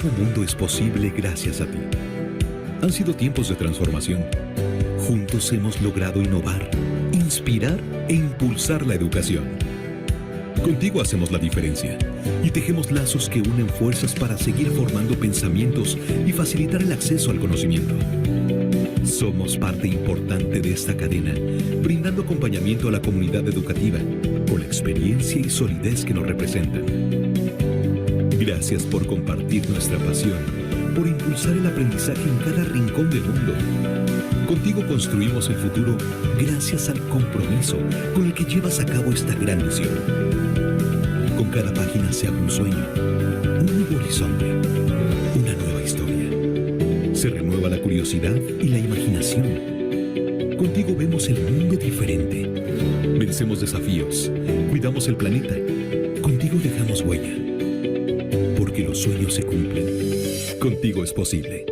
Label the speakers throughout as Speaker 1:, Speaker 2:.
Speaker 1: nuevo mundo es posible gracias a ti. Han sido tiempos de transformación. Juntos hemos logrado innovar, inspirar e impulsar la educación. Contigo hacemos la diferencia y tejemos lazos que unen fuerzas para seguir formando pensamientos y facilitar el acceso al conocimiento. Somos parte importante de esta cadena, brindando acompañamiento a la comunidad educativa con la experiencia y solidez que nos representan. Gracias por compartir nuestra pasión, por impulsar el aprendizaje en cada rincón del mundo. Contigo construimos el futuro gracias al compromiso con el que llevas a cabo esta gran misión. Con cada página se abre un sueño, un nuevo horizonte, una nueva historia. Se renueva la curiosidad y la imaginación. Contigo vemos el mundo diferente. Vencemos desafíos, cuidamos el planeta. Contigo dejamos huella. Porque los sueños se cumplen. Contigo es posible.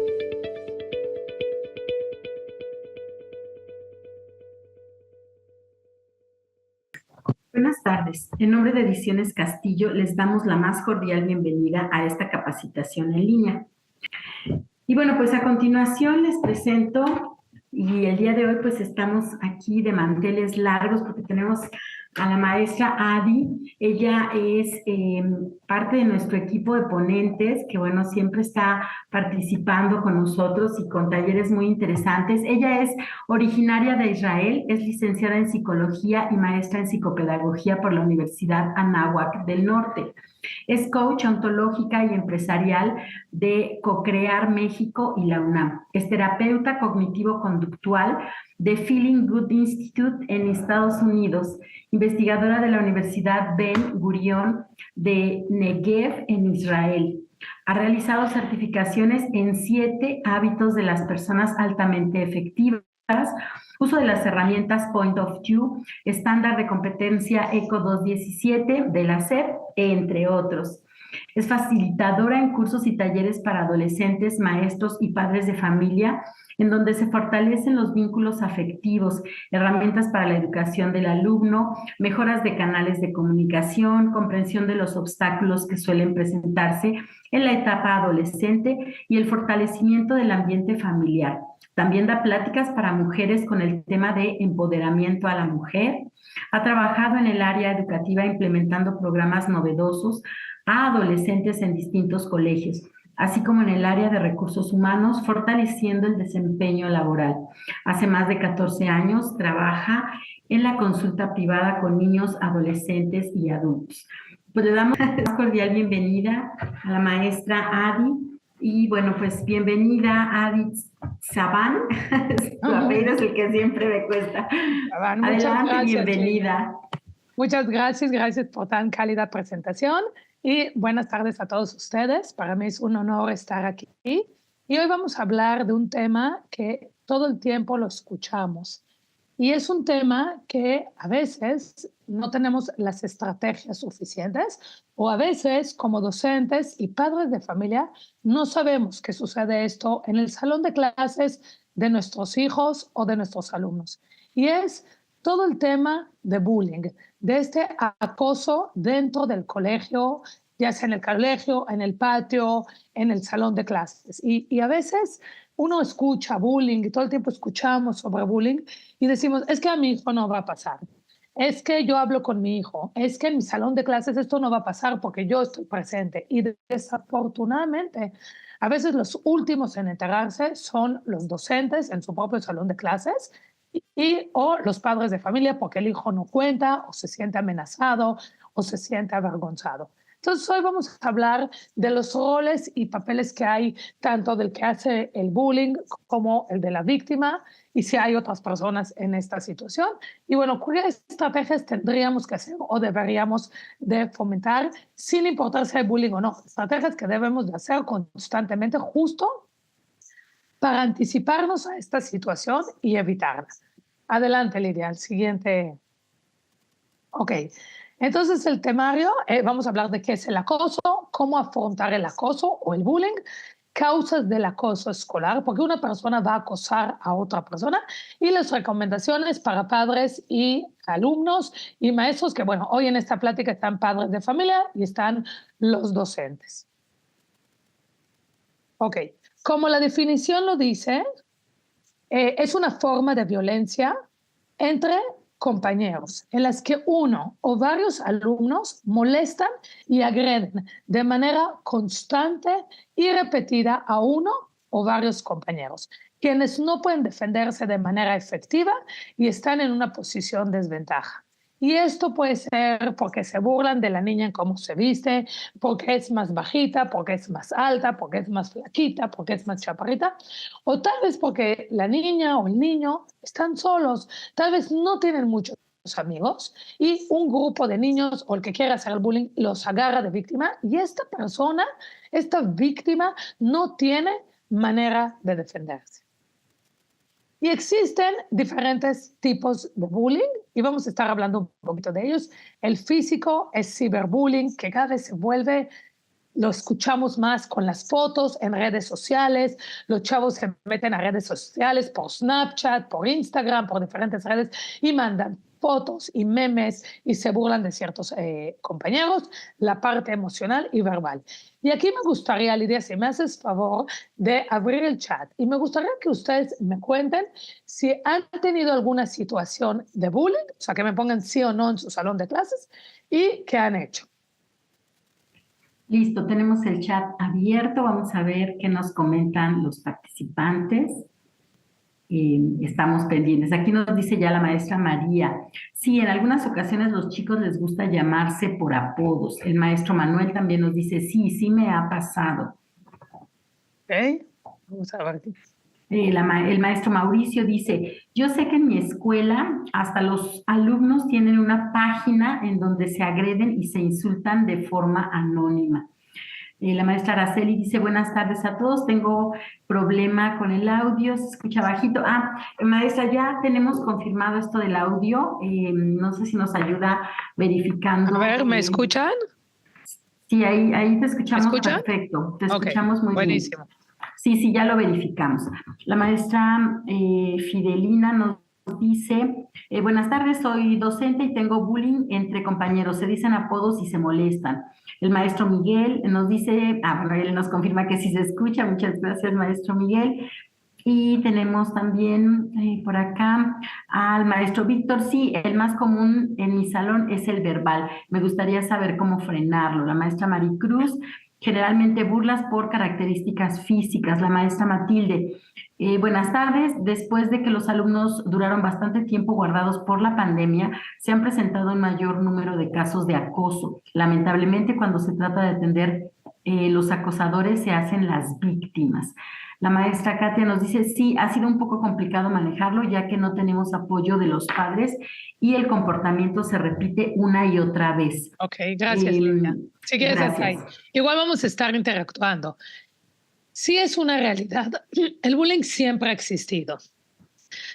Speaker 2: Buenas tardes. En nombre de Ediciones Castillo, les damos la más cordial bienvenida a esta capacitación en línea. Y bueno, pues a continuación les presento, y el día de hoy pues estamos aquí de manteles largos porque tenemos a la maestra Adi. Ella es parte de nuestro equipo de ponentes que, bueno, siempre está participando con nosotros y con talleres muy interesantes. Ella es originaria de Israel, es licenciada en Psicología y maestra en Psicopedagogía por la Universidad Anáhuac del Norte. Es coach ontológica y empresarial de Co-Crear México y la UNAM. Es terapeuta cognitivo-conductual de Feeling Good Institute en Estados Unidos, investigadora de la Universidad Ben Gurion de Negev en Israel. Ha realizado certificaciones en 7 hábitos de las personas altamente efectivas, uso de las herramientas Point of View, estándar de competencia ECO 217 de la SEP, entre otros. Es facilitadora en cursos y talleres para adolescentes, maestros y padres de familia, en donde se fortalecen los vínculos afectivos, herramientas para la educación del alumno, mejoras de canales de comunicación, comprensión de los obstáculos que suelen presentarse en la etapa adolescente y el fortalecimiento del ambiente familiar. También da pláticas para mujeres con el tema de empoderamiento a la mujer. Ha trabajado en el área educativa implementando programas novedosos a adolescentes en distintos colegios, así como en el área de recursos humanos, fortaleciendo el desempeño laboral. Hace más de 14 años trabaja en la consulta privada con niños, adolescentes y adultos. Pues le damos una cordial bienvenida a la maestra Adi. Y bueno, pues bienvenida Adi Saban. Tu apellido es el que siempre me cuesta.
Speaker 3: Saban,
Speaker 2: adelante,
Speaker 3: gracias,
Speaker 2: bienvenida.
Speaker 3: Lilian. Muchas gracias por tan cálida presentación y buenas tardes a todos ustedes. Para mí es un honor estar aquí y hoy vamos a hablar de un tema que todo el tiempo lo escuchamos y es un tema que a veces no tenemos las estrategias suficientes o a veces como docentes y padres de familia no sabemos que sucede esto en el salón de clases de nuestros hijos o de nuestros alumnos y es todo el tema de bullying, de este acoso dentro del colegio, ya sea en el colegio, en el patio, en el salón de clases. Y a veces uno escucha bullying y todo el tiempo escuchamos sobre bullying y decimos, es que a mi hijo no va a pasar. Es que yo hablo con mi hijo. Es que en mi salón de clases esto no va a pasar porque yo estoy presente. Y desafortunadamente, a veces los últimos en enterarse son los docentes en su propio salón de clases o los padres de familia porque el hijo no cuenta o se siente amenazado o se siente avergonzado. Entonces hoy vamos a hablar de los roles y papeles que hay tanto del que hace el bullying como el de la víctima y si hay otras personas en esta situación. Y bueno, ¿qué estrategias tendríamos que hacer o deberíamos de fomentar sin importar si hay bullying o no? Estrategias que debemos de hacer constantemente justo para anticiparnos a esta situación y evitarla. Adelante, Lidia, el siguiente. Ok, entonces el temario, vamos a hablar de qué es el acoso, cómo afrontar el acoso o el bullying, causas del acoso escolar, porque una persona va a acosar a otra persona y las recomendaciones para padres y alumnos y maestros, que bueno, hoy en esta plática están padres de familia y están los docentes. Ok, como la definición lo dice, es una forma de violencia entre compañeros en las que uno o varios alumnos molestan y agreden de manera constante y repetida a uno o varios compañeros, quienes no pueden defenderse de manera efectiva y están en una posición de desventaja. Y esto puede ser porque se burlan de la niña en cómo se viste, porque es más bajita, porque es más alta, porque es más flaquita, porque es más chaparrita, o tal vez porque la niña o el niño están solos, tal vez no tienen muchos amigos y un grupo de niños o el que quiera hacer el bullying los agarra de víctima y esta persona, esta víctima, no tiene manera de defenderse. Y existen diferentes tipos de bullying y vamos a estar hablando un poquito de ellos. El físico es ciberbullying, que cada vez se vuelve, lo escuchamos más con las fotos en redes sociales, los chavos se meten a redes sociales por Snapchat, por Instagram, por diferentes redes y mandan fotos y memes y se burlan de ciertos compañeros, la parte emocional y verbal. Y aquí me gustaría, Lidia, si me haces favor de abrir el chat y me gustaría que ustedes me cuenten si han tenido alguna situación de bullying, o sea, que me pongan sí o no en su salón de clases y qué han hecho.
Speaker 2: Listo, tenemos el chat abierto. Vamos a ver qué nos comentan los participantes. Estamos pendientes. Aquí nos dice ya la maestra María. Sí, en algunas ocasiones los chicos les gusta llamarse por apodos. El maestro Manuel también nos dice, sí, sí me ha pasado.
Speaker 3: Ok, vamos a ver.
Speaker 2: El maestro Mauricio dice, yo sé que en mi escuela hasta los alumnos tienen una página en donde se agreden y se insultan de forma anónima. La maestra Araceli dice, buenas tardes a todos, tengo problema con el audio, se escucha bajito. Maestra, ya tenemos confirmado esto del audio, no sé si nos ayuda verificando.
Speaker 3: A ver, ¿me escuchan?
Speaker 2: Sí, ahí te escuchamos.
Speaker 3: ¿Me escuchan?
Speaker 2: Perfecto, te escuchamos muy
Speaker 3: buenísimo.
Speaker 2: bien. Sí, ya lo verificamos. La maestra Fidelina nos dice, buenas tardes, soy docente y tengo bullying entre compañeros, se dicen apodos y se molestan. El maestro Miguel nos dice, bueno, él nos confirma que sí se escucha, muchas gracias, maestro Miguel. Y tenemos también por acá al maestro Víctor. Sí, el más común en mi salón es el verbal. Me gustaría saber cómo frenarlo. La maestra Maricruz, generalmente burlas por características físicas. La maestra Matilde, buenas tardes. Después de que los alumnos duraron bastante tiempo guardados por la pandemia, se han presentado un mayor número de casos de acoso. Lamentablemente, cuando se trata de atender los acosadores, se hacen las víctimas. La maestra Katia nos dice, sí, ha sido un poco complicado manejarlo ya que no tenemos apoyo de los padres y el comportamiento se repite una y otra vez.
Speaker 3: Ok, gracias, Lidia. Si quieres estar ahí. Igual vamos a estar interactuando. Sí es una realidad. El bullying siempre ha existido.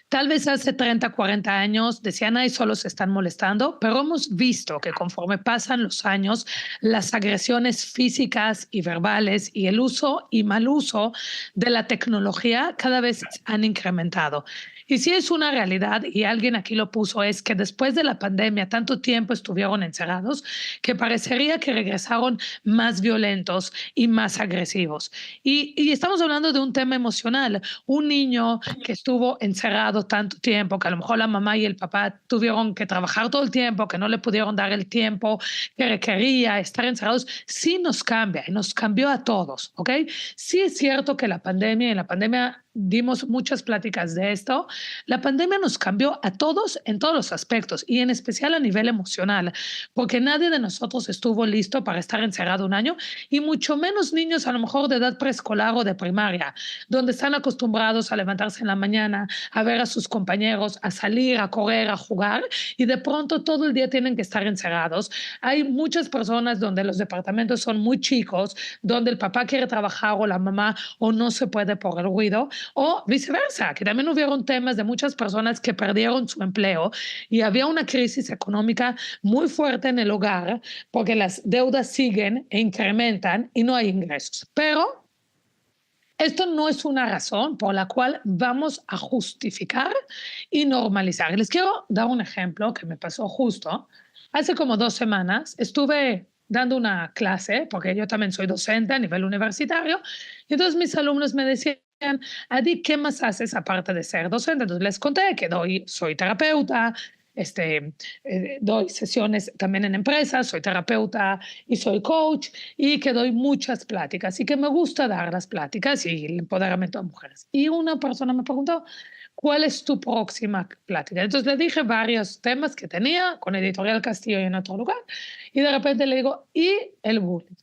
Speaker 3: Tal vez hace 30, 40 años decían, ay, solo se están molestando, pero hemos visto que conforme pasan los años, las agresiones físicas y verbales y el uso y mal uso de la tecnología cada vez han incrementado. Y sí es una realidad, y alguien aquí lo puso, es que después de la pandemia tanto tiempo estuvieron encerrados que parecería que regresaron más violentos y más agresivos. Y estamos hablando de un tema emocional. Un niño que estuvo encerrado tanto tiempo, que a lo mejor la mamá y el papá tuvieron que trabajar todo el tiempo, que no le pudieron dar el tiempo que requería estar encerrados, sí nos cambia y nos cambió a todos, ¿ok? Sí es cierto que en la pandemia dimos muchas pláticas de esto. La pandemia nos cambió a todos en todos los aspectos y en especial a nivel emocional, porque nadie de nosotros estuvo listo para estar encerrado un año y mucho menos niños a lo mejor de edad preescolar o de primaria, donde están acostumbrados a levantarse en la mañana, a ver a sus compañeros, a salir, a correr, a jugar y de pronto todo el día tienen que estar encerrados. Hay muchas personas donde los departamentos son muy chicos, donde el papá quiere trabajar o la mamá o no se puede por el ruido, o viceversa, que también hubieron temas de muchas personas que perdieron su empleo y había una crisis económica muy fuerte en el hogar porque las deudas siguen e incrementan y no hay ingresos. Pero esto no es una razón por la cual vamos a justificar y normalizar. Les quiero dar un ejemplo que me pasó justo. Hace como 2 semanas estuve dando una clase, porque yo también soy docente a nivel universitario, y entonces mis alumnos me decían, Adi, ¿qué más haces aparte de ser docente? Entonces les conté que soy terapeuta, doy sesiones también en empresas, soy terapeuta y soy coach, y que doy muchas pláticas y que me gusta dar las pláticas y el empoderamiento de mujeres. Y una persona me preguntó, ¿cuál es tu próxima plática? Entonces le dije varios temas que tenía con Editorial Castillo y en otro lugar, y de repente le digo, ¿y el bullying?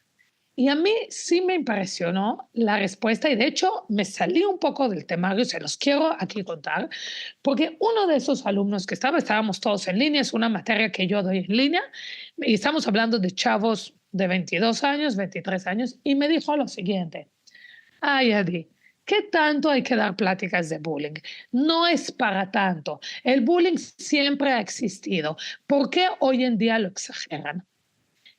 Speaker 3: Y a mí sí me impresionó la respuesta y de hecho me salí un poco del temario, se los quiero aquí contar, porque uno de esos alumnos que estábamos todos en línea, es una materia que yo doy en línea, y estamos hablando de chavos de 22 años, 23 años, y me dijo lo siguiente, ay, Adi, ¿qué tanto hay que dar pláticas de bullying? No es para tanto. El bullying siempre ha existido. ¿Por qué hoy en día lo exageran?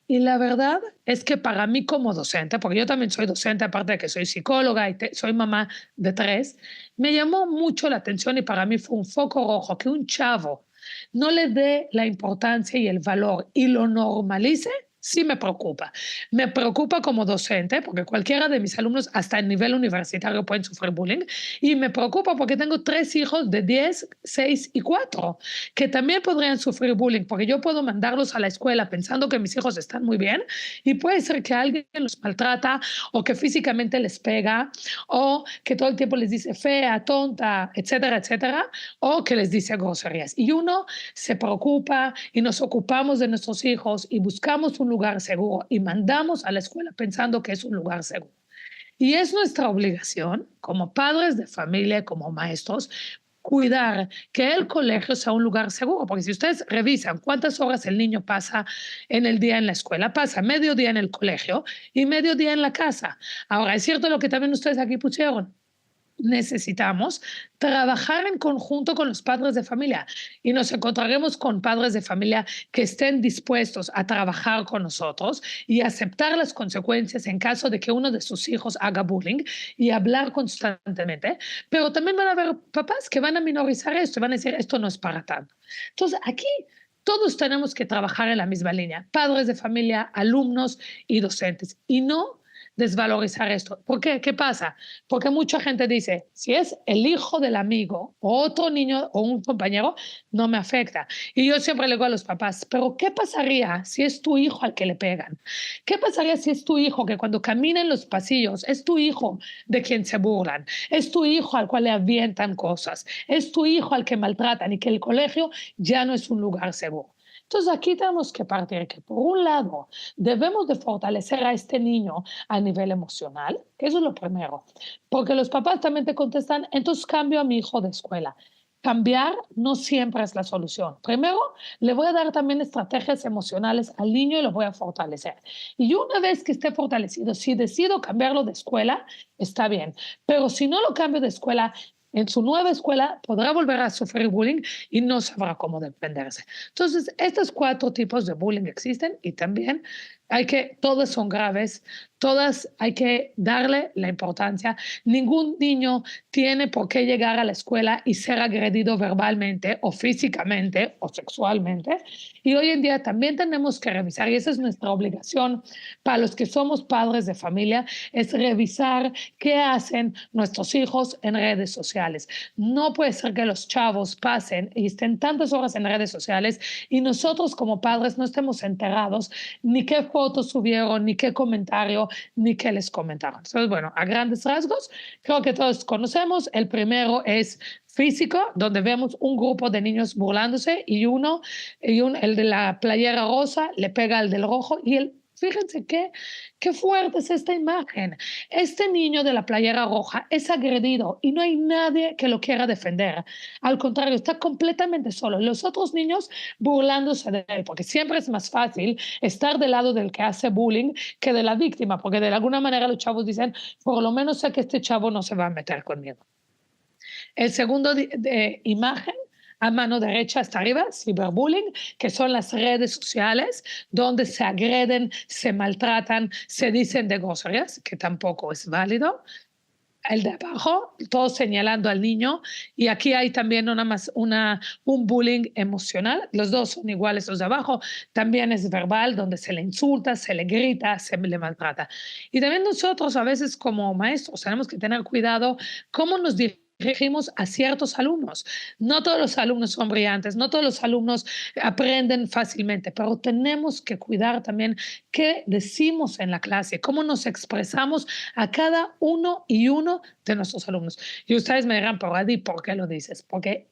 Speaker 3: Y la verdad es que para mí como docente, porque yo también soy docente, aparte de que soy psicóloga y soy mamá de 3, me llamó mucho la atención y para mí fue un foco rojo que un chavo no le dé la importancia y el valor y lo normalice. Sí me preocupa. Me preocupa como docente, porque cualquiera de mis alumnos, hasta el nivel universitario, pueden sufrir bullying. Y me preocupa porque tengo 3 hijos de 10, 6 y 4, que también podrían sufrir bullying, porque yo puedo mandarlos a la escuela pensando que mis hijos están muy bien, y puede ser que alguien los maltrata, o que físicamente les pega, o que todo el tiempo les dice fea, tonta, etcétera, etcétera, o que les dice groserías. Y uno se preocupa y nos ocupamos de nuestros hijos y buscamos un lugar seguro y mandamos a la escuela pensando que es un lugar seguro. Y es nuestra obligación como padres de familia, como maestros, cuidar que el colegio sea un lugar seguro, porque si ustedes revisan cuántas horas el niño pasa en el día en la escuela, pasa medio día en el colegio y medio día en la casa. Ahora, es cierto lo que también ustedes aquí pusieron, necesitamos trabajar en conjunto con los padres de familia y nos encontraremos con padres de familia que estén dispuestos a trabajar con nosotros y aceptar las consecuencias en caso de que uno de sus hijos haga bullying y hablar constantemente, pero también van a haber papás que van a minorizar esto y van a decir esto no es para tanto. Entonces aquí todos tenemos que trabajar en la misma línea, padres de familia, alumnos y docentes, y no desvalorizar esto. ¿Por qué? ¿Qué pasa? Porque mucha gente dice, si es el hijo del amigo o otro niño o un compañero, no me afecta. Y yo siempre le digo a los papás, pero ¿qué pasaría si es tu hijo al que le pegan? ¿Qué pasaría si es tu hijo que cuando camina en los pasillos es tu hijo de quien se burlan? Es tu hijo al cual le avientan cosas. Es tu hijo al que maltratan y que el colegio ya no es un lugar seguro. Entonces aquí tenemos que partir que por un lado debemos de fortalecer a este niño a nivel emocional, que eso es lo primero, porque los papás también te contestan, entonces cambio a mi hijo de escuela. Cambiar no siempre es la solución. Primero, le voy a dar también estrategias emocionales al niño y lo voy a fortalecer. Y una vez que esté fortalecido, si decido cambiarlo de escuela, está bien. Pero si no lo cambio de escuela, en su nueva escuela podrá volver a sufrir bullying y no sabrá cómo defenderse. Entonces, estos 4 tipos de bullying existen y también todas son graves, todas hay que darle la importancia. Ningún niño tiene por qué llegar a la escuela y ser agredido verbalmente o físicamente o sexualmente. Y hoy en día también tenemos que revisar, y esa es nuestra obligación para los que somos padres de familia, es revisar qué hacen nuestros hijos en redes sociales. No puede ser que los chavos pasen y estén tantas horas en redes sociales y nosotros como padres no estemos enterados ni qué fotos subieron, ni qué comentario, ni qué les comentaron. Entonces, bueno, a grandes rasgos, creo que todos conocemos. El primero es físico, donde vemos un grupo de niños burlándose y el de la playera rosa le pega al del rojo y fíjense qué fuerte es esta imagen. Este niño de la playera roja es agredido y no hay nadie que lo quiera defender. Al contrario, está completamente solo. Los otros niños burlándose de él, porque siempre es más fácil estar del lado del que hace bullying que de la víctima, porque de alguna manera los chavos dicen, por lo menos sé que este chavo no se va a meter conmigo. El segundo de imagen, a mano derecha hasta arriba, ciberbullying, que son las redes sociales donde se agreden, se maltratan, se dicen de groserías, que tampoco es válido. el de abajo, todos señalando al niño, y aquí hay también un bullying emocional, los dos son iguales, los de abajo también es verbal, donde se le insulta, se le grita, se le maltrata. Y también nosotros a veces como maestros tenemos que tener cuidado cómo nos dirigimos a ciertos alumnos. No todos los alumnos son brillantes, no todos los alumnos aprenden fácilmente, pero tenemos que cuidar también qué decimos en la clase, cómo nos expresamos a cada uno y uno de nuestros alumnos. Y ustedes me dirán, pero Adi, ¿por qué lo dices? Porque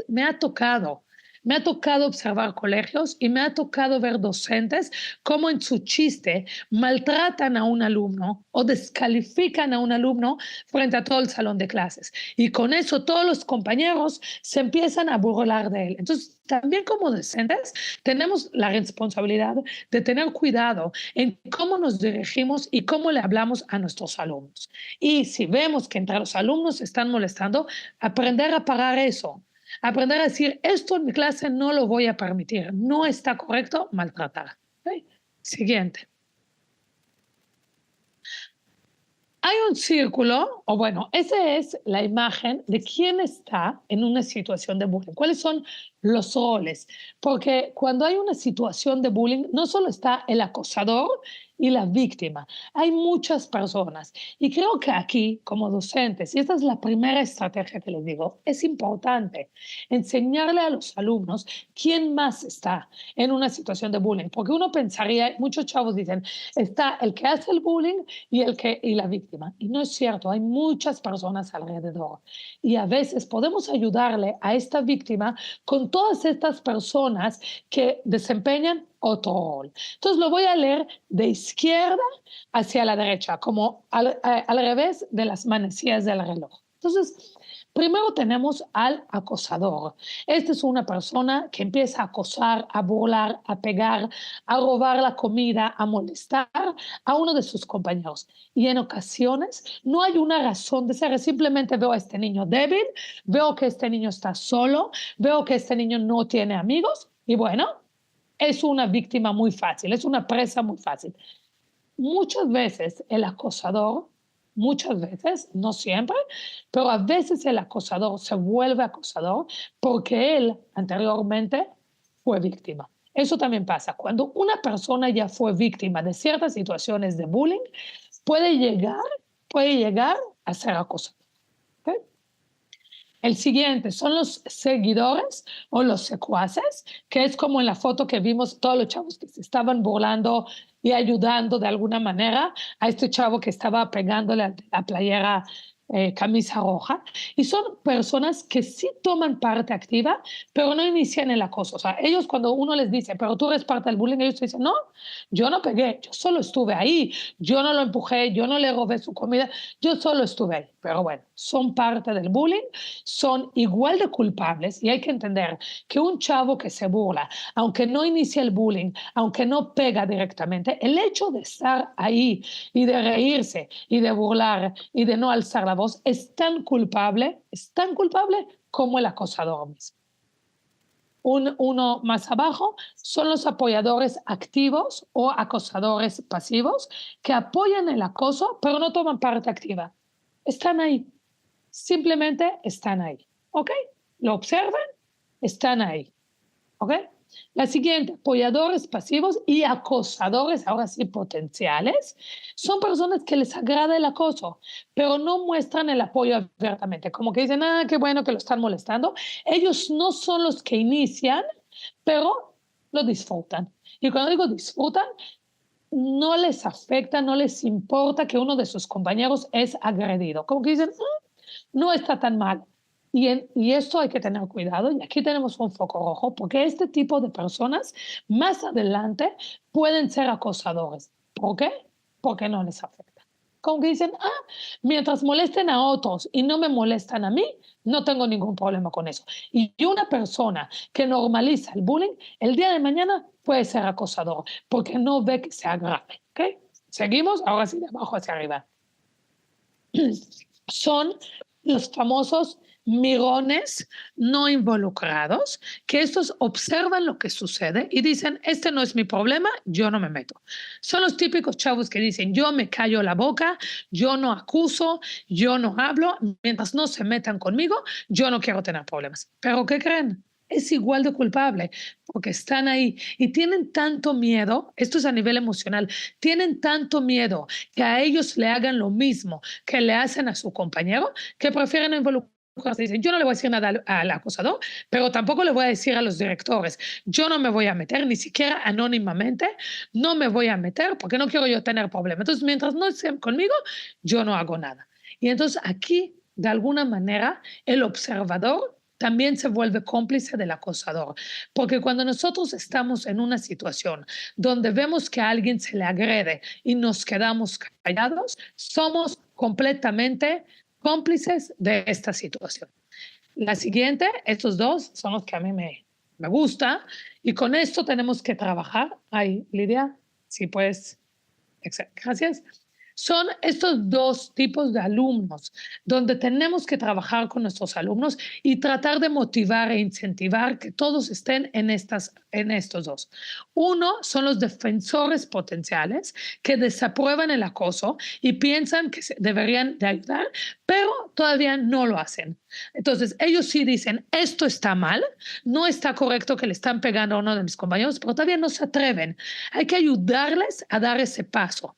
Speaker 3: me ha tocado observar colegios y me ha tocado ver docentes cómo en su chiste maltratan a un alumno o descalifican a un alumno frente a todo el salón de clases. Y con eso todos los compañeros se empiezan a burlar de él. Entonces, también como docentes tenemos la responsabilidad de tener cuidado en cómo nos dirigimos y cómo le hablamos a nuestros alumnos. Y si vemos que entre los alumnos se están molestando, aprender a parar eso. Aprender a decir, esto en mi clase no lo voy a permitir, no está correcto maltratar. ¿Okay? Siguiente. Hay un círculo, o bueno, esa es la imagen de quién está en una situación de bullying. ¿Cuáles son los roles? Porque cuando hay una situación de bullying, no solo está el acosador y la víctima, hay muchas personas. Y creo que aquí, como docentes, y esta es la primera estrategia que les digo, es importante enseñarle a los alumnos quién más está en una situación de bullying. Porque uno pensaría, muchos chavos dicen, está el que hace el bullying y la víctima. Y no es cierto, hay muchas personas alrededor. Y a veces podemos ayudarle a esta víctima con todas estas personas que desempeñan otro rol. Entonces lo voy a leer de izquierda hacia la derecha, como al revés de las manecillas del reloj. Entonces, primero tenemos al acosador. Esta es una persona que empieza a acosar, a burlar, a pegar, a robar la comida, a molestar a uno de sus compañeros. Y en ocasiones no hay una razón de ser, simplemente veo a este niño débil, veo que este niño está solo, veo que este niño no tiene amigos y bueno, es una víctima muy fácil, es una presa muy fácil. Muchas veces el acosador, muchas veces, no siempre, pero a veces el acosador se vuelve acosador porque él anteriormente fue víctima. Eso también pasa. Cuando una persona ya fue víctima de ciertas situaciones de bullying, puede llegar a ser acosador. ¿Okay? El siguiente son los seguidores o los secuaces, que es como en la foto que vimos todos los chavos que se estaban burlando y ayudando de alguna manera a este chavo que estaba pegándole a la playera camisa roja. Y son personas que sí toman parte activa, pero no inician el acoso. O sea, ellos cuando uno les dice, pero tú eres parte del bullying, ellos dicen, no, yo no pegué, yo solo estuve ahí, yo no lo empujé, yo no le robé su comida, yo solo estuve ahí. Pero bueno, son parte del bullying, son igual de culpables y hay que entender que un chavo que se burla, aunque no inicia el bullying, aunque no pega directamente, el hecho de estar ahí y de reírse y de burlar y de no alzar la voz es tan culpable como el acosador mismo. Uno más abajo son los apoyadores activos o acosadores pasivos que apoyan el acoso pero no toman parte activa. Están ahí, simplemente están ahí, ¿ok? Lo observan, están ahí, ¿ok? La siguiente, apoyadores pasivos y acosadores, ahora sí potenciales, son personas que les agrada el acoso, pero no muestran el apoyo abiertamente, como que dicen, qué bueno que lo están molestando. Ellos no son los que inician, pero lo disfrutan. Y cuando digo disfrutan, no les afecta, no les importa que uno de sus compañeros es agredido. Como que dicen, no está tan mal. Y esto hay que tener cuidado, y aquí tenemos un foco rojo, porque este tipo de personas más adelante pueden ser acosadores. ¿Por qué? Porque no les afecta. Como que dicen, mientras molesten a otros y no me molestan a mí, no tengo ningún problema con eso. Y una persona que normaliza el bullying, el día de mañana puede ser acosador, porque no ve que sea grave. ¿Okay? Seguimos, ahora sí, de abajo hacia arriba. Son los famosos mirones no involucrados, que estos observan lo que sucede y dicen, este no es mi problema, yo no me meto. Son los típicos chavos que dicen, yo me callo la boca, yo no acuso, yo no hablo, mientras no se metan conmigo, yo no quiero tener problemas. ¿Pero qué creen? Es igual de culpable porque están ahí y tienen tanto miedo, esto es a nivel emocional, tienen tanto miedo que a ellos le hagan lo mismo que le hacen a su compañero, que prefieren no involucrarse. Dicen, yo no le voy a decir nada al acosador, pero tampoco le voy a decir a los directores, yo no me voy a meter, ni siquiera anónimamente, no me voy a meter porque no quiero yo tener problemas. Entonces, mientras no estén conmigo, yo no hago nada. Y entonces aquí, de alguna manera, el observador también se vuelve cómplice del acosador, porque cuando nosotros estamos en una situación donde vemos que a alguien se le agrede y nos quedamos callados, somos completamente cómplices de esta situación. La siguiente, estos dos son los que a mí me gusta y con esto tenemos que trabajar. Ay, Lidia, sí, pues, gracias. Son estos dos tipos de alumnos donde tenemos que trabajar con nuestros alumnos y tratar de motivar e incentivar que todos estén en estos dos. Uno son los defensores potenciales que desaprueban el acoso y piensan que deberían de ayudar, pero todavía no lo hacen. Entonces, ellos sí dicen, esto está mal, no está correcto que le están pegando a uno de mis compañeros, pero todavía no se atreven. Hay que ayudarles a dar ese paso.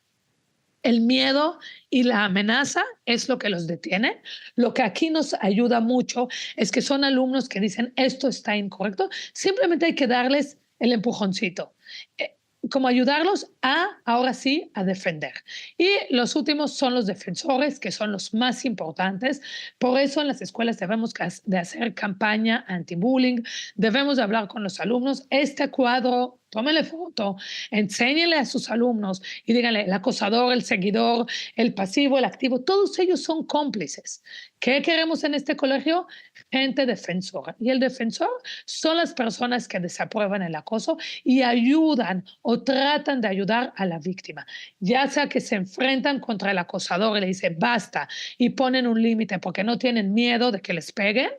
Speaker 3: El miedo y la amenaza es lo que los detiene. Lo que aquí nos ayuda mucho es que son alumnos que dicen esto está incorrecto. Simplemente hay que darles el empujoncito. Como ayudarlos ahora sí, a defender. Y los últimos son los defensores, que son los más importantes. Por eso en las escuelas debemos de hacer campaña anti-bullying, debemos de hablar con los alumnos. Este cuadro, tómenle foto, enséñenle a sus alumnos y díganle, el acosador, el seguidor, el pasivo, el activo, todos ellos son cómplices. ¿Qué queremos en este colegio? Gente defensora. Y el defensor son las personas que desaprueban el acoso y ayudan o tratan de ayudar a la víctima. Ya sea que se enfrentan contra el acosador y le dicen basta y ponen un límite porque no tienen miedo de que les peguen,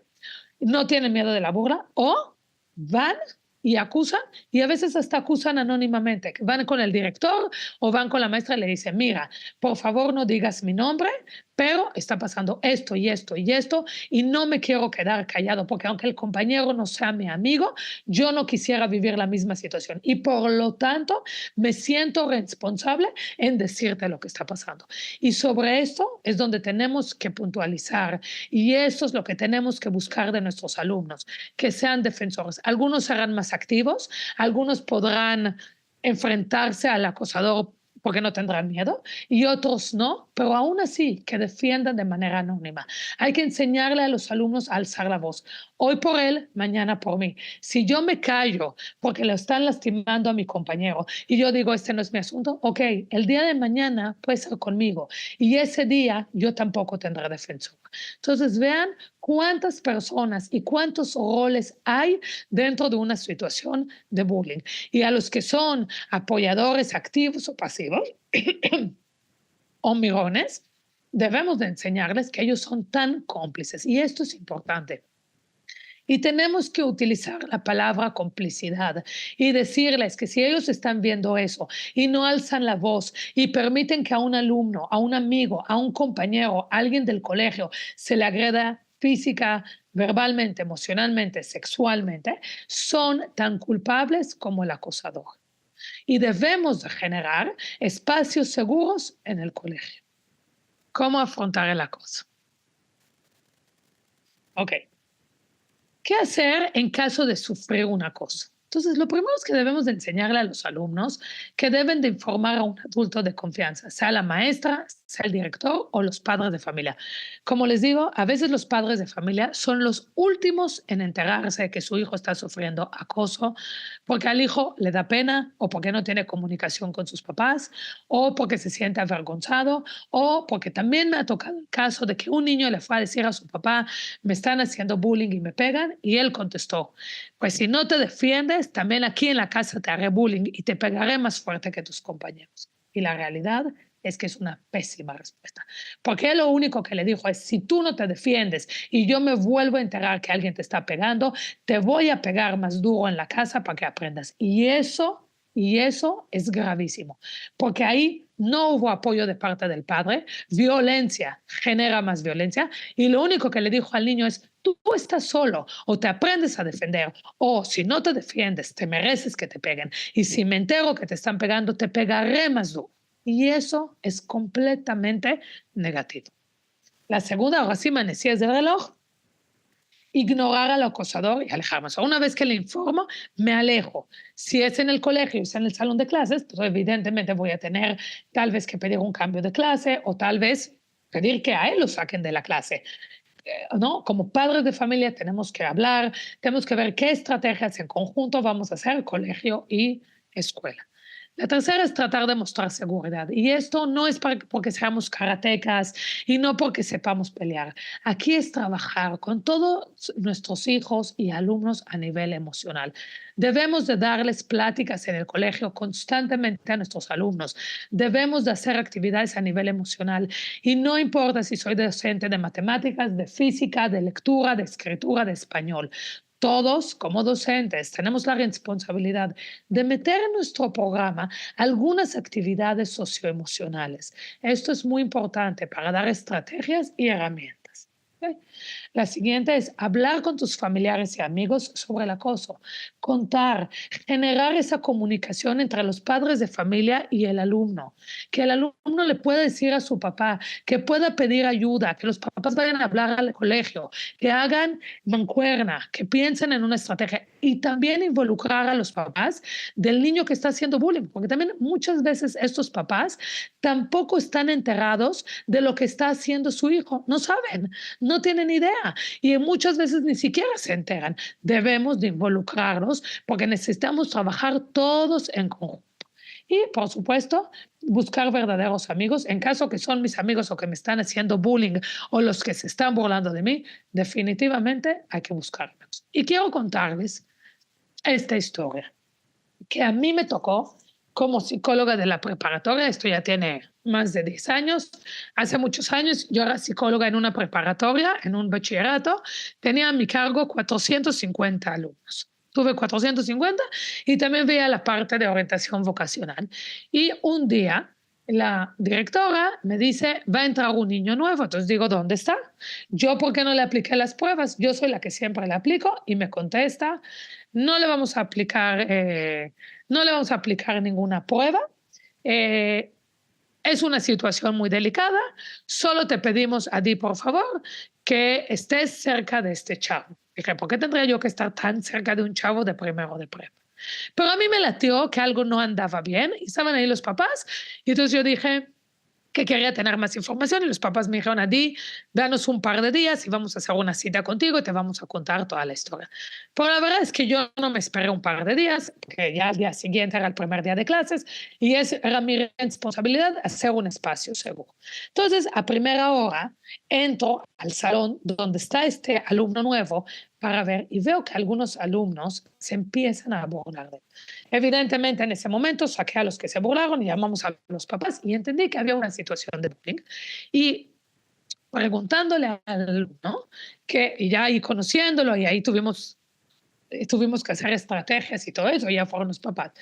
Speaker 3: no tienen miedo de la burla, o van y acusan, y a veces hasta acusan anónimamente, que van con el director o van con la maestra y le dicen, mira, por favor no digas mi nombre, pero está pasando esto y esto y esto, y no me quiero quedar callado, porque aunque el compañero no sea mi amigo, yo no quisiera vivir la misma situación, y por lo tanto me siento responsable en decirte lo que está pasando. Y sobre esto es donde tenemos que puntualizar, y eso es lo que tenemos que buscar de nuestros alumnos, que sean defensores. Algunos serán más activos, algunos podrán enfrentarse al acosador porque no tendrán miedo, y otros no, pero aún así que defiendan de manera anónima. Hay que enseñarle a los alumnos a alzar la voz. Hoy por él, mañana por mí. Si yo me callo porque le están lastimando a mi compañero y yo digo, este no es mi asunto, ok, el día de mañana puede ser conmigo y ese día yo tampoco tendré defensor. Entonces vean cuántas personas y cuántos roles hay dentro de una situación de bullying. Y a los que son apoyadores activos o pasivos o mirones, debemos de enseñarles que ellos son tan cómplices. Y esto es importante. Y tenemos que utilizar la palabra complicidad y decirles que si ellos están viendo eso y no alzan la voz y permiten que a un alumno, a un amigo, a un compañero, a alguien del colegio se le agreda física, verbalmente, emocionalmente, sexualmente, son tan culpables como el acosador. Y debemos de generar espacios seguros en el colegio. ¿Cómo afrontar el acoso? Ok. ¿Qué hacer en caso de sufrir un acoso? Entonces, lo primero es que debemos de enseñarle a los alumnos que deben de informar a un adulto de confianza, sea la maestra, sea el director o los padres de familia. Como les digo, a veces los padres de familia son los últimos en enterarse de que su hijo está sufriendo acoso porque al hijo le da pena o porque no tiene comunicación con sus papás o porque se siente avergonzado o porque también me ha tocado el caso de que un niño le fue a decir a su papá, me están haciendo bullying y me pegan, y él contestó, pues si no te defiendes, también aquí en la casa te haré bullying y te pegaré más fuerte que tus compañeros. Y la realidad es que es una pésima respuesta. Porque él lo único que le dijo es, si tú no te defiendes y yo me vuelvo a enterar que alguien te está pegando, te voy a pegar más duro en la casa para que aprendas. Y eso es gravísimo, porque ahí no hubo apoyo de parte del padre, violencia genera más violencia, y lo único que le dijo al niño es, tú estás solo, o te aprendes a defender, o si no te defiendes, te mereces que te peguen, y si me entero que te están pegando, te pegaré más duro. Y eso es completamente negativo. La segunda, ahora sí, manecillas del reloj, ignorar al acosador y alejarme. O sea, una vez que le informo, me alejo. Si es en el colegio, es en el salón de clases, pues evidentemente voy a tener tal vez que pedir un cambio de clase o tal vez pedir que a él lo saquen de la clase. ¿No? Como padres de familia tenemos que hablar, tenemos que ver qué estrategias en conjunto vamos a hacer, colegio y escuela. La tercera es tratar de mostrar seguridad. Y esto no es porque seamos karatecas y no porque sepamos pelear. Aquí es trabajar con todos nuestros hijos y alumnos a nivel emocional. Debemos de darles pláticas en el colegio constantemente a nuestros alumnos. Debemos de hacer actividades a nivel emocional. Y no importa si soy docente de matemáticas, de física, de lectura, de escritura, de español. Todos, como docentes, tenemos la responsabilidad de meter en nuestro programa algunas actividades socioemocionales. Esto es muy importante para dar estrategias y herramientas. ¿Okay? La siguiente es hablar con tus familiares y amigos sobre el acoso, contar, generar esa comunicación entre los padres de familia y el alumno, que el alumno le pueda decir a su papá, que pueda pedir ayuda, que los papás vayan a hablar al colegio, que hagan mancuerna, que piensen en una estrategia y también involucrar a los papás del niño que está haciendo bullying, porque también muchas veces estos papás tampoco están enterados de lo que está haciendo su hijo, no saben, no tienen idea y muchas veces ni siquiera se enteran. Debemos de involucrarnos porque necesitamos trabajar todos en conjunto. Y, por supuesto, buscar verdaderos amigos. En caso que son mis amigos o que me están haciendo bullying o los que se están burlando de mí, definitivamente hay que buscarlos. Y quiero contarles esta historia que a mí me tocó como psicóloga de la preparatoria. Esto ya tiene más de 10 años. Hace muchos años yo era psicóloga en una preparatoria, en un bachillerato. Tenía a mi cargo 450 alumnos. Tuve 450 y también veía la parte de orientación vocacional. Y un día la directora me dice, va a entrar un niño nuevo. Entonces digo, ¿dónde está? Yo, ¿por qué no le apliqué las pruebas? Yo soy la que siempre le aplico y me contesta, no le vamos a aplicar, no le vamos a aplicar ninguna prueba. Es una situación muy delicada. Solo te pedimos a ti, por favor, que estés cerca de este chavo. Dije, ¿por qué tendría yo que estar tan cerca de un chavo de primero de prepa? Pero a mí me latió que algo no andaba bien y estaban ahí los papás. Y entonces yo dije que quería tener más información y los papás me dijeron, Adi, danos un par de días y vamos a hacer una cita contigo y te vamos a contar toda la historia. Pero la verdad es que yo no me esperé un par de días, que ya al día siguiente era el primer día de clases y era mi responsabilidad hacer un espacio seguro. Entonces, a primera hora, entro al salón donde está este alumno nuevo para ver y veo que algunos alumnos se empiezan a burlar de él. Evidentemente, en ese momento saqué a los que se burlaron y llamamos a los papás y entendí que había una situación de bullying. Y preguntándole al alumno, y ya ahí conociéndolo, y ahí tuvimos que hacer estrategias y todo eso, y ya fueron los papás.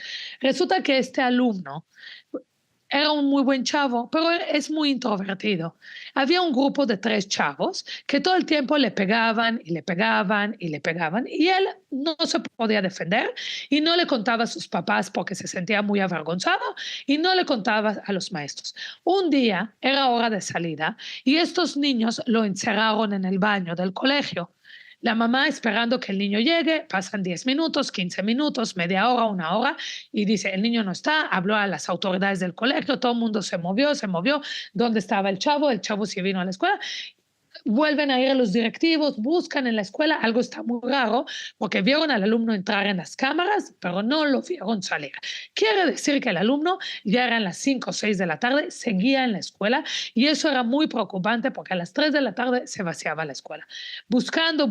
Speaker 3: Resulta que este alumno era un muy buen chavo, pero es muy introvertido. Había un grupo de 3 chavos que todo el tiempo le pegaban y le pegaban y le pegaban y él no se podía defender y no le contaba a sus papás porque se sentía muy avergonzado y no le contaba a los maestros. Un día era hora de salida y estos niños lo encerraron en el baño del colegio. La mamá esperando que el niño llegue, pasan 10 minutos, 15 minutos, media hora, una hora, y dice, el niño no está, habló a las autoridades del colegio, todo el mundo se movió, ¿dónde estaba el chavo? El chavo sí vino a la escuela. Vuelven a ir a los directivos, buscan en la escuela, algo está muy raro, porque vieron al alumno entrar en las cámaras, pero no lo vieron salir. Quiere decir que el alumno ya eran las 5 o 6 de la tarde, seguía en la escuela, y eso era muy preocupante porque a las 3 de la tarde se vaciaba la escuela. Buscando,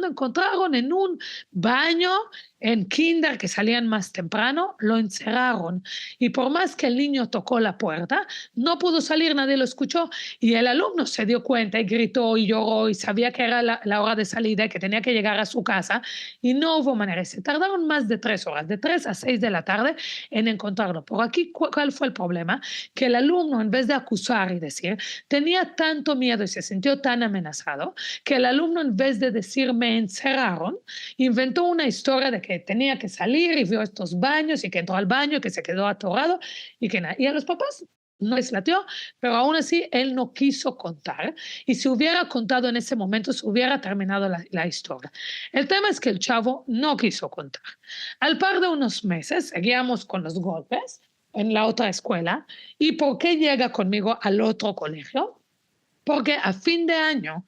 Speaker 3: encontraron en un baño en kinder que salían más temprano, lo encerraron. Y por más que el niño tocó la puerta, no pudo salir, nadie lo escuchó. Y el alumno se dio cuenta y gritó y lloró y sabía que era la hora de salida y que tenía que llegar a su casa. Y no hubo manera. Y se tardaron más de 3 horas, de 3 a 6 de la tarde, en encontrarlo. Por aquí, ¿cuál fue el problema? Que el alumno, en vez de acusar y decir, tenía tanto miedo y se sintió tan amenazado, que el alumno, en vez de decir me encerraron, inventó una historia de que tenía que salir y vio estos baños y que entró al baño y que se quedó atorado y a los papás no les latió, pero aún así él no quiso contar, y si hubiera contado en ese momento se hubiera terminado la historia. El tema es que el chavo no quiso contar. Al par de unos meses seguíamos con los golpes en la otra escuela. ¿Y por qué llega conmigo al otro colegio? Porque a fin de año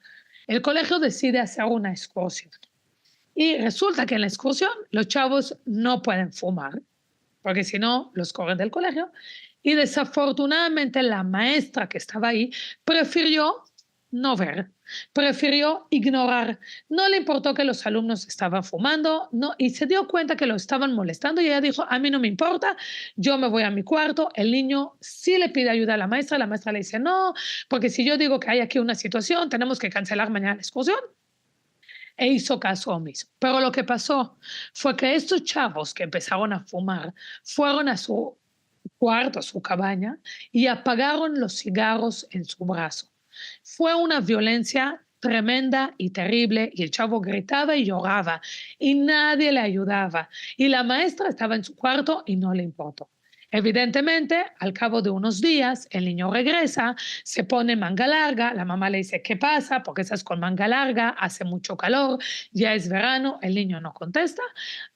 Speaker 3: el colegio decide hacer una excursión. Y resulta que en la excursión los chavos no pueden fumar, porque si no, los corren del colegio. Y desafortunadamente la maestra que estaba ahí prefirió no ver, prefirió ignorar. No le importó que los alumnos estaban fumando, no, y se dio cuenta que lo estaban molestando y ella dijo, a mí no me importa, yo me voy a mi cuarto. El niño sí le pide ayuda a la maestra le dice, no, porque si yo digo que hay aquí una situación, tenemos que cancelar mañana la excursión. E hizo caso omiso. Pero lo que pasó fue que estos chavos que empezaron a fumar fueron a su cuarto, a su cabaña, y apagaron los cigarros en su brazo. Fue una violencia tremenda y terrible, y el chavo gritaba y lloraba, y nadie le ayudaba. Y la maestra estaba en su cuarto y no le importó. Evidentemente, al cabo de unos días, el niño regresa, se pone manga larga, la mamá le dice, ¿qué pasa? ¿Por qué estás con manga larga? Hace mucho calor, ya es verano, el niño no contesta,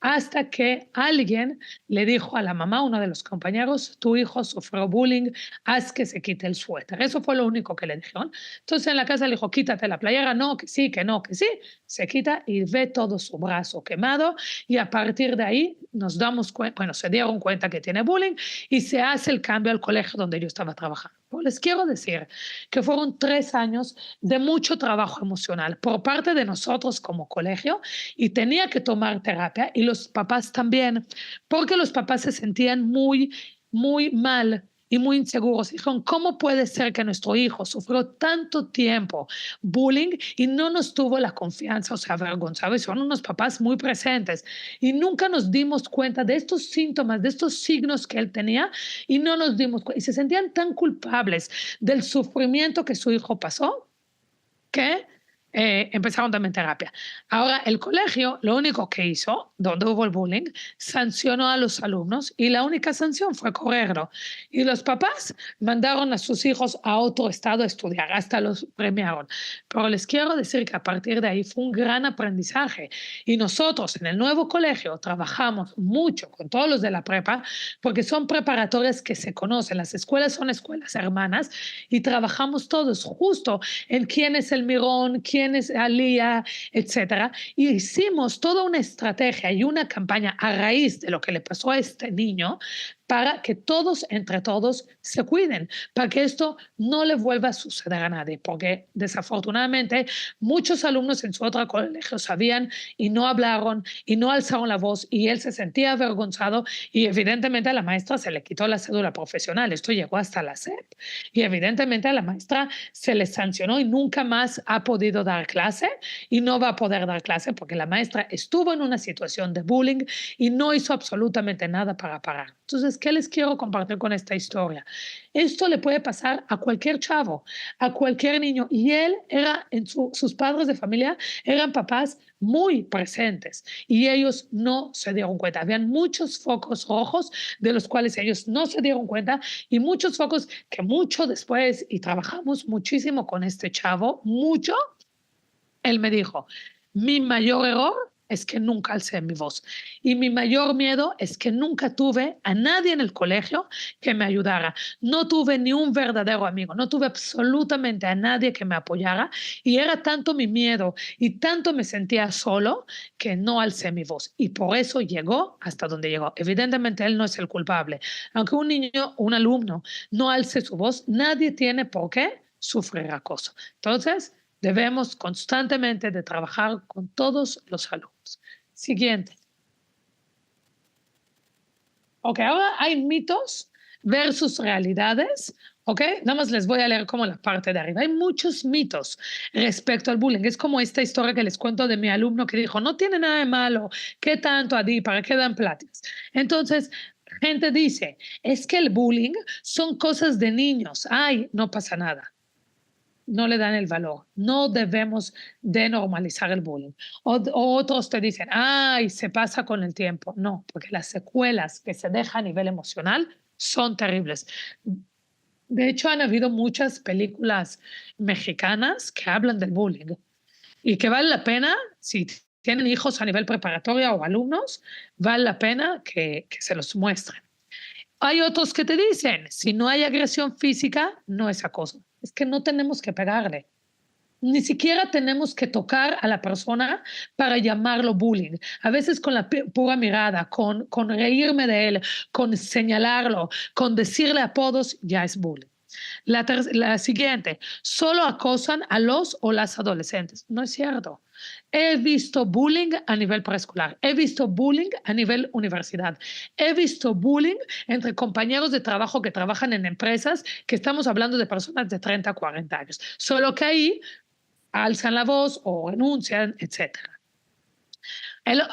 Speaker 3: hasta que alguien le dijo a la mamá, uno de los compañeros, tu hijo sufrió bullying, haz que se quite el suéter. Eso fue lo único que le dijeron. Entonces en la casa le dijo, quítate la playera, no, que sí, que no, que sí, se quita y ve todo su brazo quemado, y a partir de ahí nos damos cuenta, bueno, se dieron cuenta que tiene bullying, y se hace el cambio al colegio donde yo estaba trabajando. Pues les quiero decir que fueron 3 años de mucho trabajo emocional por parte de nosotros como colegio, y tenía que tomar terapia, y los papás también, porque los papás se sentían muy, muy mal y muy inseguros. Dijeron, ¿cómo puede ser que nuestro hijo sufrió tanto tiempo bullying y no nos tuvo la confianza o se avergonzaba? Y son unos papás muy presentes y nunca nos dimos cuenta de estos síntomas, de estos signos que él tenía, y no nos dimos cuenta. Y se sentían tan culpables del sufrimiento que su hijo pasó que empezaron también terapia. Ahora, el colegio, lo único que hizo, donde hubo el bullying, sancionó a los alumnos, y la única sanción fue correrlo. Y los papás mandaron a sus hijos a otro estado a estudiar, hasta los premiaron. Pero les quiero decir que a partir de ahí fue un gran aprendizaje. Y nosotros en el nuevo colegio trabajamos mucho con todos los de la prepa, porque son preparatorias que se conocen. Las escuelas son escuelas hermanas, y trabajamos todos justo en quién es el mirón, quién es Alía, etcétera. Y hicimos toda una estrategia y una campaña a raíz de lo que le pasó a este niño, para que todos, entre todos, se cuiden, para que esto no le vuelva a suceder a nadie, porque desafortunadamente muchos alumnos en su otro colegio sabían y no hablaron y no alzaron la voz, y él se sentía avergonzado, y evidentemente a la maestra se le quitó la cédula profesional. Esto llegó hasta la SEP, y evidentemente a la maestra se le sancionó y nunca más ha podido dar clase, y no va a poder dar clase porque la maestra estuvo en una situación de bullying y no hizo absolutamente nada para parar. Entonces, ¿qué les quiero compartir con esta historia? Esto le puede pasar a cualquier chavo, a cualquier niño. Y él era, sus padres de familia eran papás muy presentes, y ellos no se dieron cuenta. Habían muchos focos rojos de los cuales ellos no se dieron cuenta, y muchos focos que mucho después, y trabajamos muchísimo con este chavo, mucho, él me dijo, mi mayor error es que nunca alcé mi voz, y mi mayor miedo es que nunca tuve a nadie en el colegio que me ayudara. No tuve ni un verdadero amigo, no tuve absolutamente a nadie que me apoyara, y era tanto mi miedo y tanto me sentía solo que no alcé mi voz, y por eso llegó hasta donde llegó. Evidentemente él no es el culpable. Aunque un niño, un alumno no alce su voz, nadie tiene por qué sufrir acoso. Entonces, debemos constantemente de trabajar con todos los alumnos. Siguiente. Ok, ahora hay mitos versus realidades. Ok, nada más les voy a leer como la parte de arriba. Hay muchos mitos respecto al bullying. Es como esta historia que les cuento de mi alumno que dijo, no tiene nada de malo, ¿qué tanto, Adi? ¿Para qué dan pláticas? Entonces, gente dice, es que el bullying son cosas de niños. Ay, no pasa nada. No le dan el valor. No debemos de normalizar el bullying. O otros te dicen, ay, se pasa con el tiempo. No, porque las secuelas que se dejan a nivel emocional son terribles. De hecho, han habido muchas películas mexicanas que hablan del bullying y que vale la pena, si tienen hijos a nivel preparatoria o alumnos, vale la pena que se los muestren. Hay otros que te dicen, si no hay agresión física, no es acoso. Es que no tenemos que pegarle. Ni siquiera tenemos que tocar a la persona para llamarlo bullying. A veces con la pura mirada, con reírme de él, con señalarlo, con decirle apodos, ya es bullying. La siguiente, solo acosan a los o las adolescentes. No es cierto. He visto bullying a nivel preescolar, he visto bullying a nivel universidad, he visto bullying entre compañeros de trabajo que trabajan en empresas, que estamos hablando de personas de 30 a 40 años. Solo que ahí alzan la voz o renuncian, etcétera.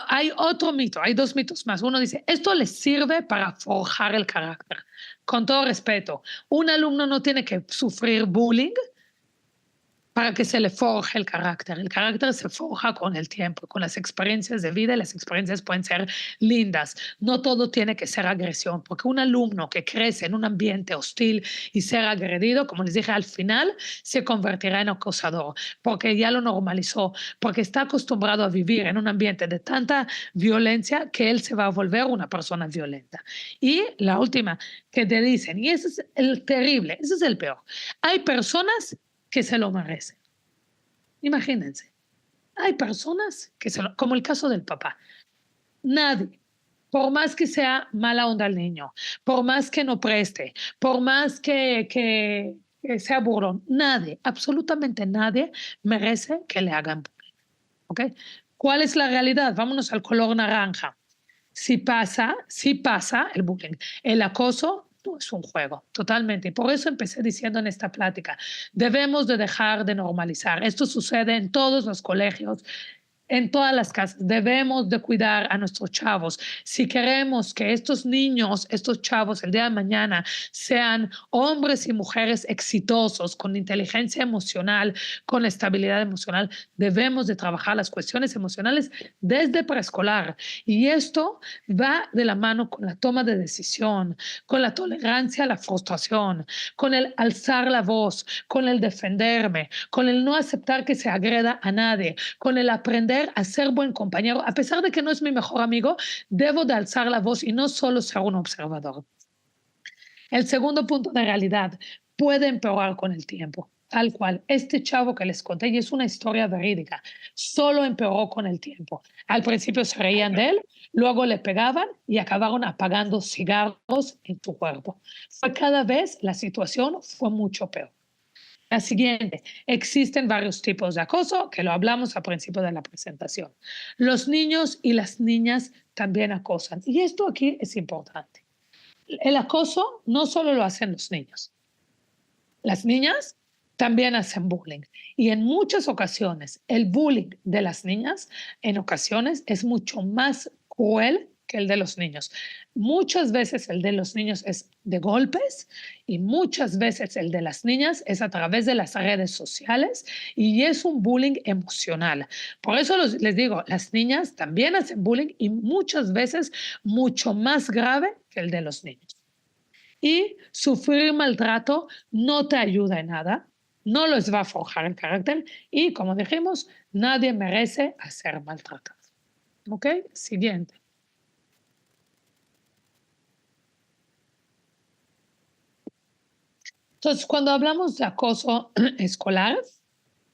Speaker 3: Hay otro mito, hay dos mitos más. Uno dice, esto les sirve para forjar el carácter. Con todo respeto, un alumno no tiene que sufrir bullying para que se le forje el carácter. El carácter se forja con el tiempo, con las experiencias de vida, y las experiencias pueden ser lindas. No todo tiene que ser agresión, porque un alumno que crece en un ambiente hostil y ser agredido, como les dije, al final se convertirá en acosador, porque ya lo normalizó, porque está acostumbrado a vivir en un ambiente de tanta violencia que él se va a volver una persona violenta. Y la última que te dicen, y ese es el terrible, ese es el peor, hay personas que se lo merecen. Imagínense, hay personas que como el caso del papá. Nadie, por más que sea mala onda el niño, por más que no preste, por más que sea burlón, nadie, absolutamente nadie merece que le hagan bullying. ¿Ok? ¿Cuál es la realidad? Vámonos al color naranja. Si pasa el bullying. El acoso no es un juego, totalmente. Y por eso empecé diciendo en esta plática, debemos de dejar de normalizar. Esto sucede en todos los colegios, en todas las casas. Debemos de cuidar a nuestros chavos. Si queremos que estos niños, estos chavos, el día de mañana sean hombres y mujeres exitosos, con inteligencia emocional, con estabilidad emocional, debemos de trabajar las cuestiones emocionales desde preescolar. Y esto va de la mano con la toma de decisión, con la tolerancia a la frustración, con el alzar la voz, con el defenderme, con el no aceptar que se agreda a nadie, con el aprender a ser buen compañero. A pesar de que no es mi mejor amigo, debo de alzar la voz y no solo ser un observador. El segundo punto de realidad puede empeorar con el tiempo. Tal cual, este chavo que les conté, y es una historia verídica, solo empeoró con el tiempo. Al principio se reían de él, luego le pegaban y acabaron apagando cigarros en su cuerpo. Cada vez la situación fue mucho peor. La siguiente, existen varios tipos de acoso, que lo hablamos al principio de la presentación. Los niños y las niñas también acosan. Y esto aquí es importante. El acoso no solo lo hacen los niños. Las niñas también hacen bullying. Y en muchas ocasiones, el bullying de las niñas, en ocasiones, es mucho más cruel que el de los niños. Muchas veces el de los niños es de golpes y muchas veces el de las niñas es a través de las redes sociales y es un bullying emocional. Por eso les digo, las niñas también hacen bullying y muchas veces mucho más grave que el de los niños. Y sufrir maltrato no te ayuda en nada, no les va a forjar el carácter y, como dijimos, nadie merece ser maltratado. ¿Ok? Siguiente. Entonces, cuando hablamos de acoso escolar,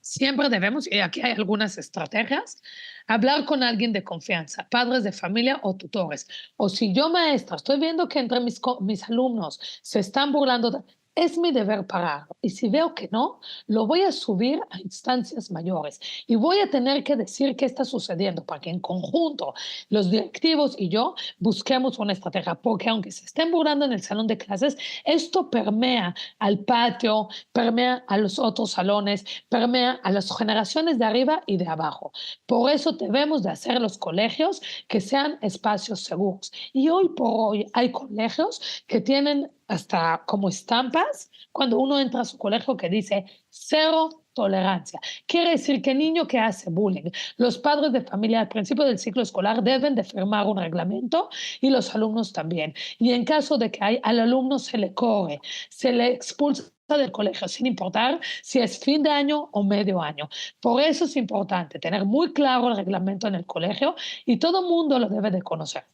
Speaker 3: siempre debemos, y aquí hay algunas estrategias, hablar con alguien de confianza, padres de familia o tutores. O si yo, maestra, estoy viendo que entre mis alumnos se están burlando, es mi deber pararlo. Y si veo que no, lo voy a subir a instancias mayores y voy a tener que decir qué está sucediendo para que en conjunto los directivos y yo busquemos una estrategia, porque aunque se estén burlando en el salón de clases, esto permea al patio, permea a los otros salones, permea a las generaciones de arriba y de abajo. Por eso debemos de hacer los colegios que sean espacios seguros. Y hoy por hoy hay colegios que tienen hasta como estampas cuando uno entra a su colegio que dice cero tolerancia. Quiere decir que el niño que hace bullying, los padres de familia al principio del ciclo escolar deben de firmar un reglamento y los alumnos también. Y en caso de que al alumno se le corre, se le expulsa del colegio, sin importar si es fin de año o medio año. Por eso es importante tener muy claro el reglamento en el colegio y todo mundo lo debe de conocer.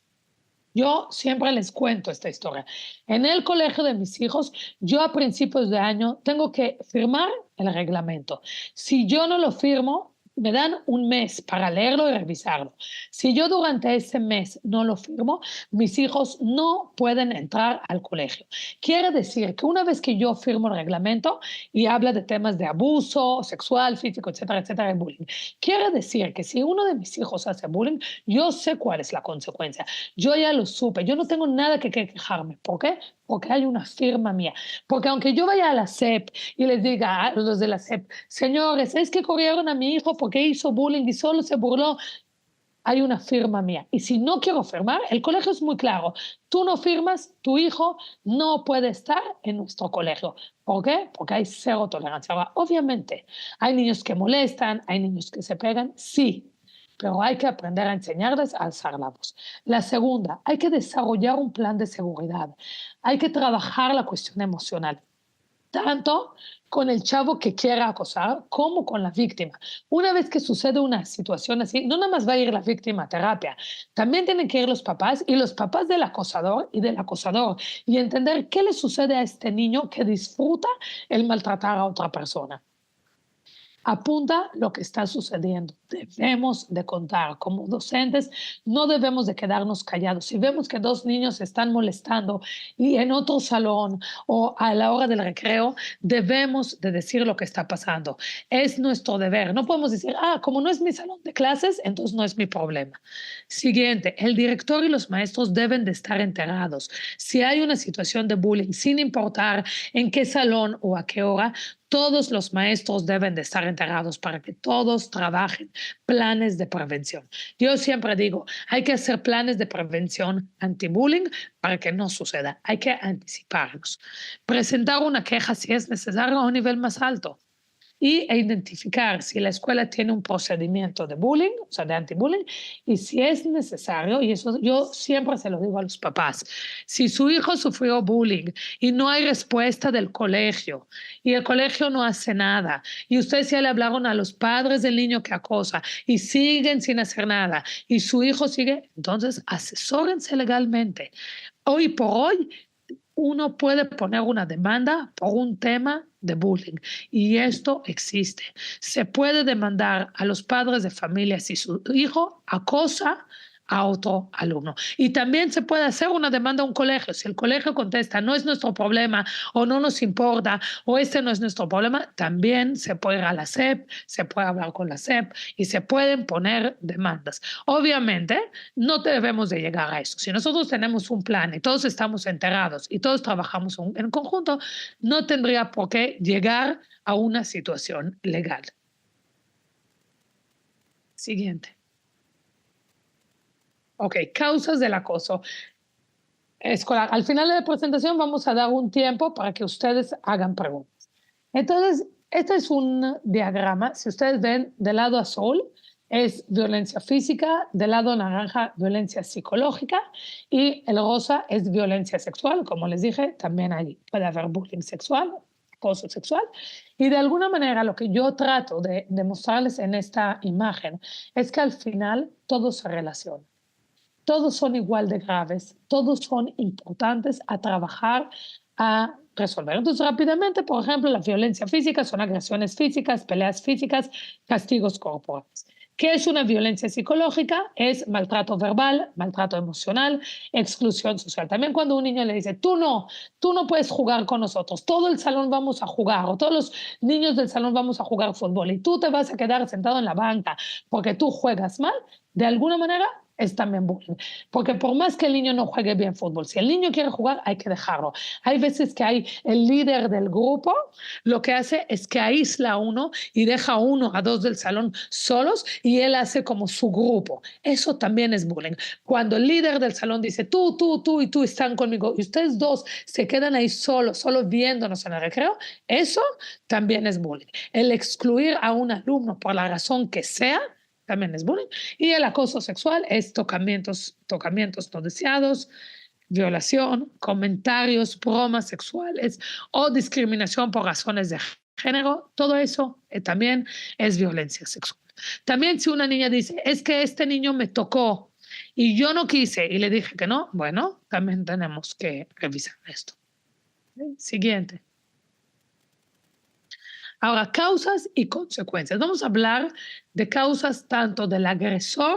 Speaker 3: Yo siempre les cuento esta historia. En el colegio de mis hijos, yo a principios de año tengo que firmar el reglamento. Si yo no lo firmo, me dan un mes para leerlo y revisarlo. Si yo durante ese mes no lo firmo, mis hijos no pueden entrar al colegio. Quiere decir que una vez que yo firmo el reglamento y habla de temas de abuso sexual, físico, etcétera, de bullying, quiere decir que si uno de mis hijos hace bullying, yo sé cuál es la consecuencia. Yo ya lo supe, yo no tengo nada que quejarme. ¿Por qué? Porque hay una firma mía. Porque aunque yo vaya a la SEP y les diga a los de la SEP, señores, es que corrieron a mi hijo porque hizo bullying y solo se burló, hay una firma mía. Y si no quiero firmar, el colegio es muy claro. Tú no firmas, tu hijo no puede estar en nuestro colegio. ¿Por qué? Porque hay cero tolerancia. Ahora, obviamente, hay niños que molestan, hay niños que se pegan, sí, pero hay que aprender a enseñarles a alzar la voz. La segunda, hay que desarrollar un plan de seguridad. Hay que trabajar la cuestión emocional, tanto con el chavo que quiera acosar como con la víctima. Una vez que sucede una situación así, no nada más va a ir la víctima a terapia, también tienen que ir los papás y los papás del acosador y entender qué le sucede a este niño que disfruta el maltratar a otra persona. Apunta lo que está sucediendo. Debemos de contar. Como docentes, no debemos de quedarnos callados. Si vemos que dos niños se están molestando y en otro salón o a la hora del recreo, debemos de decir lo que está pasando. Es nuestro deber. No podemos decir, como no es mi salón de clases, entonces no es mi problema. Siguiente, el director y los maestros deben de estar enterados. Si hay una situación de bullying, sin importar en qué salón o a qué hora, todos los maestros deben de estar enterados para que todos trabajen planes de prevención. Yo siempre digo, hay que hacer planes de prevención anti-bullying para que no suceda. Hay que anticiparnos. Presentar una queja si es necesario a un nivel más alto. E identificar si la escuela tiene un procedimiento de bullying, o sea, de anti-bullying, y si es necesario, y eso yo siempre se lo digo a los papás, si su hijo sufrió bullying y no hay respuesta del colegio, y el colegio no hace nada, y ustedes ya le hablaron a los padres del niño que acosa, y siguen sin hacer nada, y su hijo sigue, entonces asesórense legalmente. Hoy por hoy, uno puede poner una demanda por un tema de bullying y esto existe. Se puede demandar a los padres de familia si su hijo acosa a otro alumno. Y también se puede hacer una demanda a un colegio. Si el colegio contesta, no es nuestro problema o no nos importa o este no es nuestro problema, también se puede ir a la SEP, se puede hablar con la SEP y se pueden poner demandas. Obviamente, no debemos de llegar a eso. Si nosotros tenemos un plan y todos estamos enterados y todos trabajamos en conjunto, no tendría por qué llegar a una situación legal. Siguiente. Ok, causas del acoso escolar. Al final de la presentación vamos a dar un tiempo para que ustedes hagan preguntas. Entonces, este es un diagrama. Si ustedes ven, del lado azul es violencia física, del lado naranja, violencia psicológica, y el rosa es violencia sexual. Como les dije, también ahí puede haber bullying sexual, acoso sexual. Y de alguna manera lo que yo trato de mostrarles en esta imagen es que al final todo se relaciona. Todos son igual de graves, todos son importantes a trabajar, a resolver. Entonces, rápidamente, por ejemplo, la violencia física son agresiones físicas, peleas físicas, castigos corporales. ¿Qué es una violencia psicológica? Es maltrato verbal, maltrato emocional, exclusión social. También cuando un niño le dice, tú no puedes jugar con nosotros, todo el salón vamos a jugar, o todos los niños del salón vamos a jugar fútbol, y tú te vas a quedar sentado en la banca porque tú juegas mal, de alguna manera es también bullying. Porque por más que el niño no juegue bien fútbol, si el niño quiere jugar, hay que dejarlo. Hay veces que hay el líder del grupo, lo que hace es que aísla a uno y deja a uno, a dos del salón solos, y él hace como su grupo. Eso también es bullying. Cuando el líder del salón dice, tú y tú están conmigo, y ustedes dos se quedan ahí solos, solo viéndonos en el recreo, eso también es bullying. El excluir a un alumno por la razón que sea, también es bullying. Y el acoso sexual es tocamientos no deseados, violación, comentarios, bromas sexuales o discriminación por razones de género. Todo eso también es violencia sexual. También si una niña dice, es que este niño me tocó y yo no quise y le dije que no, bueno, también tenemos que revisar esto. Siguiente. Ahora, causas y consecuencias. Vamos a hablar de causas tanto del agresor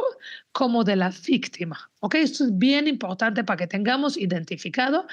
Speaker 3: como de la víctima. ¿Ok? Esto es bien importante para que tengamos identificado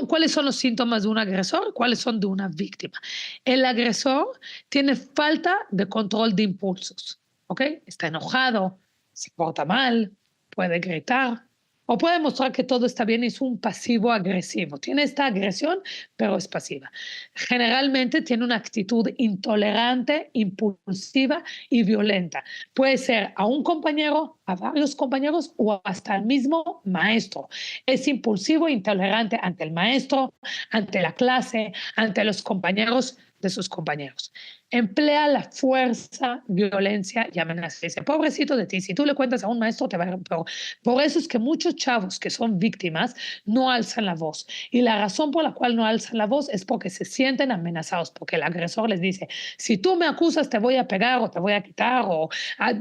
Speaker 3: cuáles son los síntomas de un agresor, cuáles son de una víctima. El agresor tiene falta de control de impulsos. ¿Ok? Está enojado, se porta mal, puede gritar, o puede mostrar que todo está bien y es un pasivo agresivo. Tiene esta agresión, pero es pasiva. Generalmente tiene una actitud intolerante, impulsiva y violenta. Puede ser a un compañero, a varios compañeros o hasta al mismo maestro. Es impulsivo e intolerante ante el maestro, ante la clase, ante los compañeros de sus compañeros. Emplea la fuerza, violencia y amenaza. Dice, pobrecito de ti, si tú le cuentas a un maestro te va a ir peor. Por eso es que muchos chavos que son víctimas no alzan la voz. Y la razón por la cual no alzan la voz es porque se sienten amenazados, porque el agresor les dice, si tú me acusas te voy a pegar o te voy a quitar o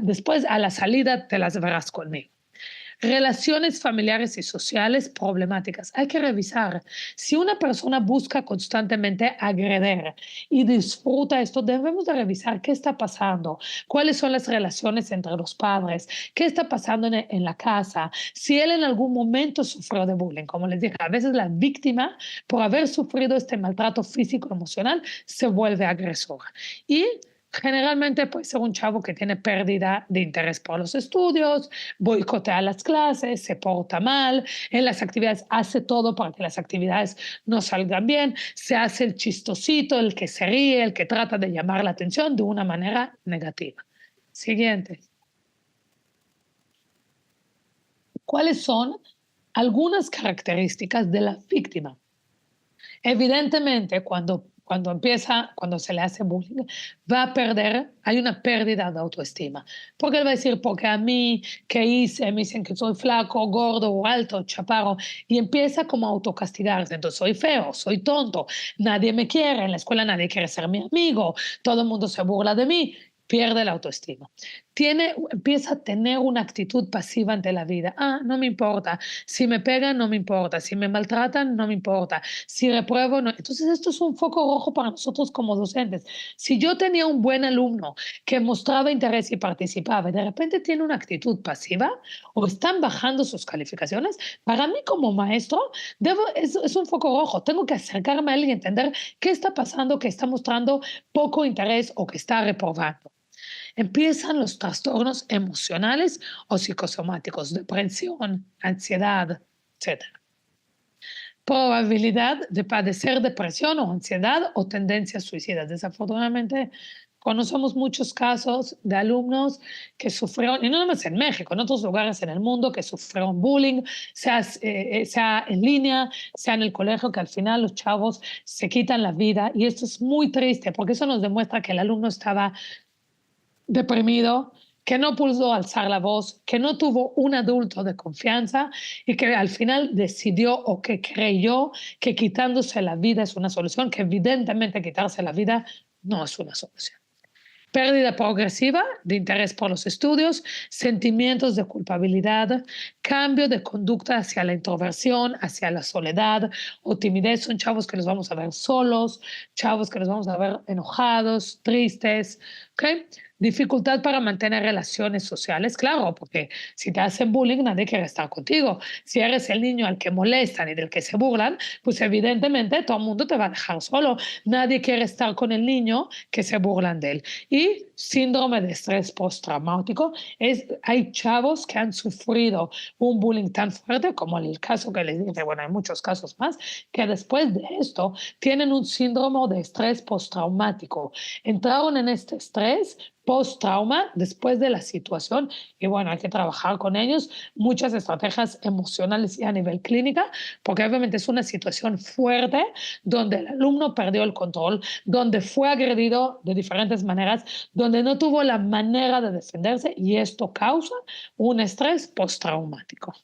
Speaker 3: después a la salida te las verás conmigo. Relaciones familiares y sociales problemáticas. Hay que revisar. Si una persona busca constantemente agredir y disfruta esto, debemos de revisar qué está pasando, cuáles son las relaciones entre los padres, qué está pasando en la casa, si él en algún momento sufrió de bullying. Como les dije, a veces la víctima, por haber sufrido este maltrato físico-emocional, se vuelve agresora. Y generalmente puede ser un chavo que tiene pérdida de interés por los estudios, boicotea las clases, se porta mal, en las actividades hace todo para que las actividades no salgan bien, se hace el chistosito, el que se ríe, el que trata de llamar la atención de una manera negativa. Siguiente. ¿Cuáles son algunas características de la víctima? Evidentemente, cuando se le hace bullying, hay una pérdida de autoestima. Porque él va a decir, porque a mí, ¿qué hice? Me dicen que soy flaco, gordo o alto, chaparro, y empieza como a autocastigarse. Entonces, soy feo, soy tonto, nadie me quiere, en la escuela nadie quiere ser mi amigo, todo el mundo se burla de mí. Pierde la autoestima. Empieza a tener una actitud pasiva ante la vida. No me importa. Si me pegan, no me importa. Si me maltratan, no me importa. Si repruebo, no. Entonces, esto es un foco rojo para nosotros como docentes. Si yo tenía un buen alumno que mostraba interés y participaba, y de repente tiene una actitud pasiva o están bajando sus calificaciones, para mí como maestro, es un foco rojo. Tengo que acercarme a él y entender qué está pasando, que está mostrando poco interés o que está reprobando. Empiezan los trastornos emocionales o psicosomáticos, depresión, ansiedad, etc. Probabilidad de padecer depresión o ansiedad o tendencias suicidas. Desafortunadamente, conocemos muchos casos de alumnos que sufrieron, y no nada más en México, en otros lugares en el mundo, que sufrieron bullying, sea en línea, sea en el colegio, que al final los chavos se quitan la vida. Y esto es muy triste, porque eso nos demuestra que el alumno estaba deprimido, que no pudo alzar la voz, que no tuvo un adulto de confianza y que al final decidió o que creyó que quitándose la vida es una solución, que evidentemente quitarse la vida no es una solución. Pérdida progresiva de interés por los estudios, sentimientos de culpabilidad, cambio de conducta hacia la introversión, hacia la soledad o timidez. Son chavos que los vamos a ver solos, chavos que los vamos a ver enojados, tristes, ¿ok? Dificultad para mantener relaciones sociales, claro, porque si te hacen bullying, nadie quiere estar contigo. Si eres el niño al que molestan y del que se burlan, pues evidentemente todo el mundo te va a dejar solo. Nadie quiere estar con el niño que se burlan de él. Y síndrome de estrés postraumático, hay chavos que han sufrido un bullying tan fuerte como el caso que les dije, bueno, hay muchos casos más, que después de esto tienen un síndrome de estrés postraumático. Entraron en este estrés post-trauma después de la situación y bueno, hay que trabajar con ellos, muchas estrategias emocionales y a nivel clínica, porque obviamente es una situación fuerte donde el alumno perdió el control, donde fue agredido de diferentes maneras, donde no tuvo la manera de defenderse y esto causa un estrés postraumático.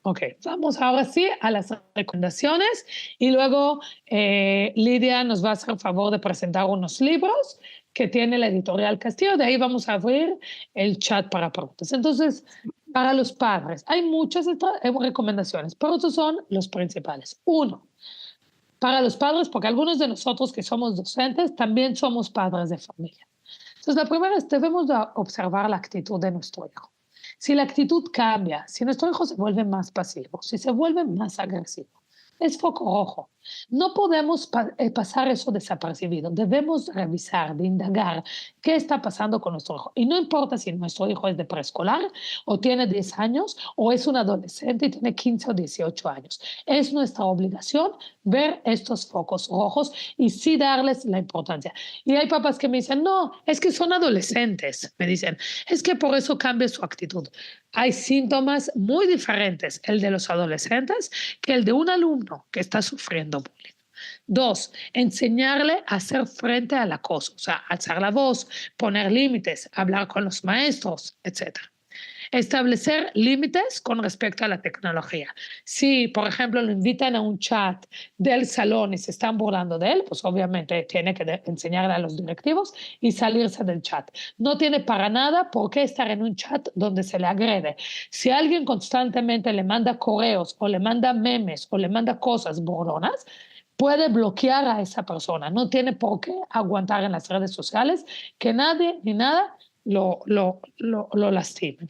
Speaker 3: Ok, vamos ahora sí a las recomendaciones y luego Lidia nos va a hacer el favor de presentar unos libros que tiene la editorial Castillo. De ahí vamos a abrir el chat para preguntas. Entonces, para los padres, hay muchas recomendaciones, pero estos son los principales. Uno, para los padres, porque algunos de nosotros que somos docentes también somos padres de familia. Entonces, la primera es debemos de observar la actitud de nuestro hijo. Si la actitud cambia, si nuestro hijo se vuelve más pasivo, si se vuelve más agresivo, es foco rojo. No podemos pasar eso desapercibido. Debemos revisar, de indagar qué está pasando con nuestro hijo. Y no importa si nuestro hijo es de preescolar o tiene 10 años o es un adolescente y tiene 15 o 18 años. Es nuestra obligación ver estos focos rojos y sí darles la importancia. Y hay papás que me dicen, no, es que son adolescentes. Me dicen, es que por eso cambia su actitud. Hay síntomas muy diferentes, el de los adolescentes que el de un alumno que está sufriendo bullying. 2, enseñarle a hacer frente al acoso, o sea, alzar la voz, poner límites, hablar con los maestros, etc. Establecer límites con respecto a la tecnología. Si, por ejemplo, lo invitan a un chat del salón y se están burlando de él, pues obviamente tiene que enseñarle a los directivos y salirse del chat. No tiene para nada por qué estar en un chat donde se le agrede. Si alguien constantemente le manda correos o le manda memes o le manda cosas burlonas, puede bloquear a esa persona. No tiene por qué aguantar en las redes sociales que nadie ni nada lo lastimen.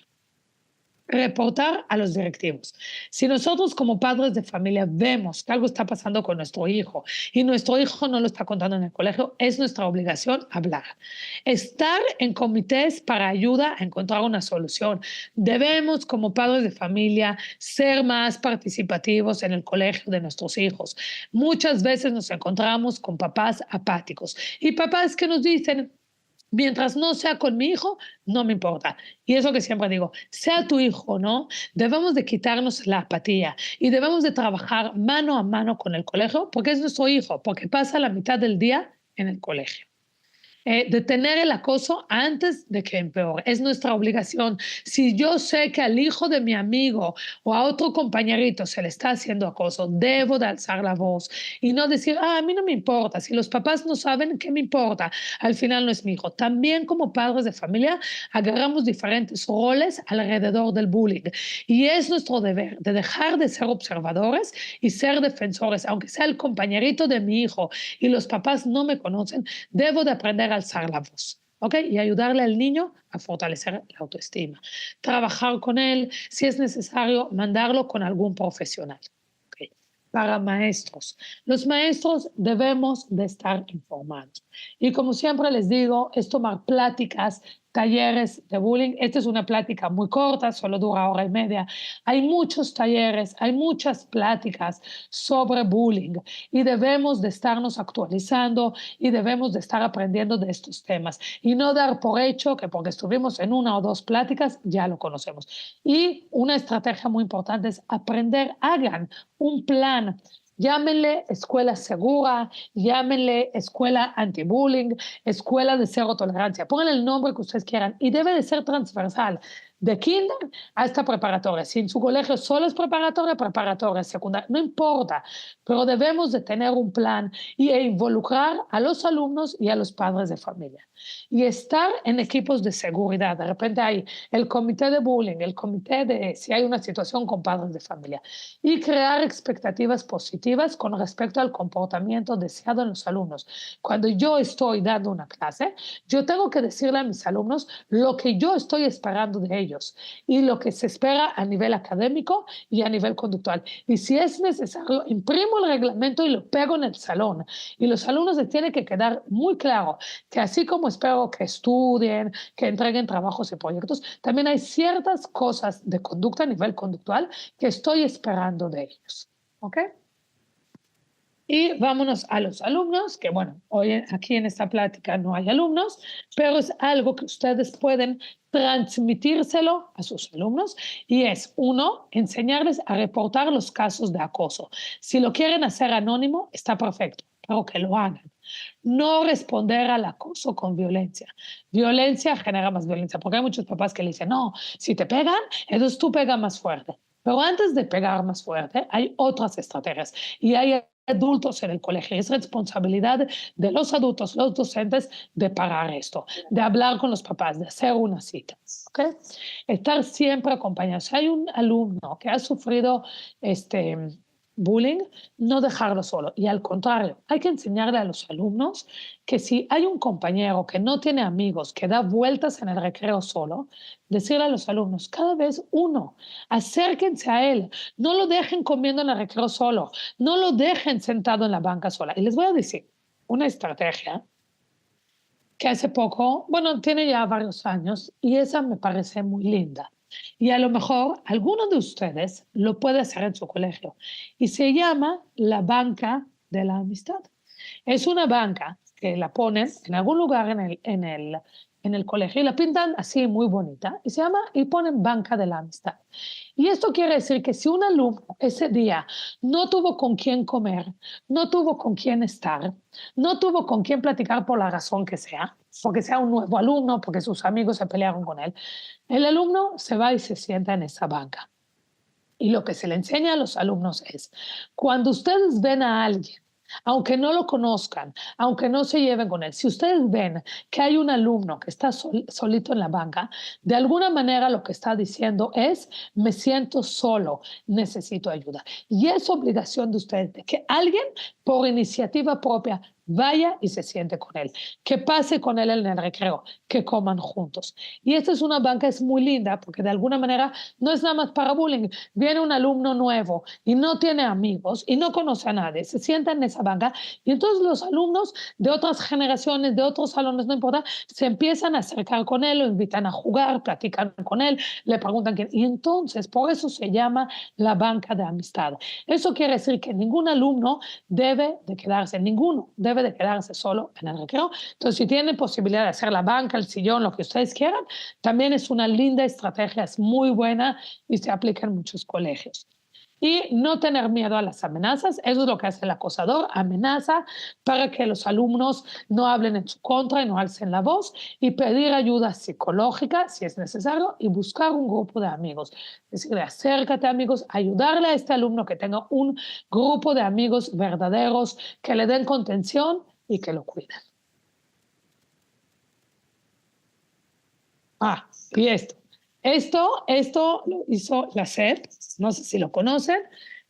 Speaker 3: Reportar a los directivos. Si nosotros como padres de familia vemos que algo está pasando con nuestro hijo y nuestro hijo no lo está contando en el colegio, es nuestra obligación hablar. Estar en comités para ayuda a encontrar una solución. Debemos como padres de familia ser más participativos en el colegio de nuestros hijos. Muchas veces nos encontramos con papás apáticos y papás que nos dicen, mientras no sea con mi hijo, no me importa. Y eso que siempre digo, sea tu hijo, ¿no? Debemos de quitarnos la apatía y debemos de trabajar mano a mano con el colegio porque es nuestro hijo, porque pasa la mitad del día en el colegio. Detener el acoso antes de que empeore. Es nuestra obligación. Si yo sé que al hijo de mi amigo o a otro compañerito se le está haciendo acoso, debo de alzar la voz y no decir, a mí no me importa. Si los papás no saben, ¿qué me importa? Al final no es mi hijo. También como padres de familia agarramos diferentes roles alrededor del bullying y es nuestro deber de dejar de ser observadores y ser defensores. Aunque sea el compañerito de mi hijo y los papás no me conocen, debo de aprender a alzar la voz, ¿ok? Y ayudarle al niño a fortalecer la autoestima. Trabajar con él, si es necesario, mandarlo con algún profesional. ¿Okay? Para maestros. Los maestros debemos de estar informados. Y como siempre les digo, es tomar pláticas, talleres de bullying. Esta es una plática muy corta, solo dura 1 hora y media. Hay muchos talleres, hay muchas pláticas sobre bullying y debemos de estarnos actualizando y debemos de estar aprendiendo de estos temas y no dar por hecho que porque estuvimos en 1 o 2 pláticas ya lo conocemos. Y una estrategia muy importante es aprender, hagan un plan. Llámenle escuela segura, llámenle escuela anti-bullying, escuela de cero tolerancia. Pongan el nombre que ustedes quieran y debe de ser transversal. de kinder hasta preparatoria. Si en su colegio solo es preparatoria, preparatoria, secundaria, no importa, pero debemos de tener un plan e involucrar a los alumnos y a los padres de familia. Y estar en equipos de seguridad. De repente hay el comité de bullying, el comité de si hay una situación con padres de familia. Y crear expectativas positivas con respecto al comportamiento deseado en los alumnos. Cuando yo estoy dando una clase, yo tengo que decirle a mis alumnos lo que yo estoy esperando de ellos y lo que se espera a nivel académico y a nivel conductual. Y si es necesario, imprimo el reglamento y lo pego en el salón. Y los alumnos les tiene que quedar muy claro que así como espero que estudien, que entreguen trabajos y proyectos, también hay ciertas cosas de conducta a nivel conductual que estoy esperando de ellos. ¿Ok? Y vámonos a los alumnos, que bueno, hoy aquí en esta plática no hay alumnos, pero es algo que ustedes pueden transmitírselo a sus alumnos y es, uno, enseñarles a reportar los casos de acoso. Si lo quieren hacer anónimo, está perfecto, pero que lo hagan. No responder al acoso con violencia. Violencia genera más violencia, porque hay muchos papás que le dicen, no, si te pegan, entonces tú pega más fuerte. Pero antes de pegar más fuerte, hay otras estrategias y hay adultos en el colegio. Es responsabilidad de los adultos, los docentes, de parar esto, de hablar con los papás, de hacer una cita. ¿Okay? Estar siempre acompañados. Si hay un alumno que ha sufrido bullying, no dejarlo solo. Y al contrario, hay que enseñarle a los alumnos que si hay un compañero que no tiene amigos, que da vueltas en el recreo solo, decirle a los alumnos, cada vez uno, acérquense a él, no lo dejen comiendo en el recreo solo, no lo dejen sentado en la banca sola. Y les voy a decir una estrategia que hace poco, bueno, tiene ya varios años, y esa me parece muy linda. Y a lo mejor alguno de ustedes lo puede hacer en su colegio. Y se llama la banca de la amistad. Es una banca que la ponen en algún lugar en el colegio y la pintan así muy bonita y se llama y ponen banca de la amistad. Y esto quiere decir que si un alumno ese día no tuvo con quién comer, no tuvo con quién estar, no tuvo con quién platicar por la razón que sea, porque sea un nuevo alumno, porque sus amigos se pelearon con él, el alumno se va y se sienta en esa banca. Y lo que se le enseña a los alumnos es, cuando ustedes ven a alguien, aunque no lo conozcan, aunque no se lleven con él, si ustedes ven que hay un alumno que está solito en la banca, de alguna manera lo que está diciendo es, me siento solo, necesito ayuda. Y es obligación de ustedes de que alguien, por iniciativa propia, vaya y se siente con él, que pase con él en el recreo, que coman juntos. Y esta es una banca, es muy linda, porque de alguna manera no es nada más para bullying. Viene un alumno nuevo y no tiene amigos y no conoce a nadie, se sienta en esa banca y entonces los alumnos de otras generaciones, de otros salones, no importa, se empiezan a acercar con él, lo invitan a jugar, platican con él, le preguntan quién. Y entonces, por eso se llama la banca de amistad. Eso quiere decir que ningún alumno debe de quedarse, ninguno debe de quedarse solo en el recreo. Entonces, si tienen posibilidad de hacer la banca, el sillón, lo que ustedes quieran, también es una linda estrategia, es muy buena y se aplica en muchos colegios. Y no tener miedo a las amenazas, eso es lo que hace el acosador, amenaza para que los alumnos no hablen en su contra y no alcen la voz y pedir ayuda psicológica si es necesario y buscar un grupo de amigos. Es decir, acércate amigos, ayudarle a este alumno que tenga un grupo de amigos verdaderos que le den contención y que lo cuiden. Y esto lo hizo la SEP, no sé si lo conocen,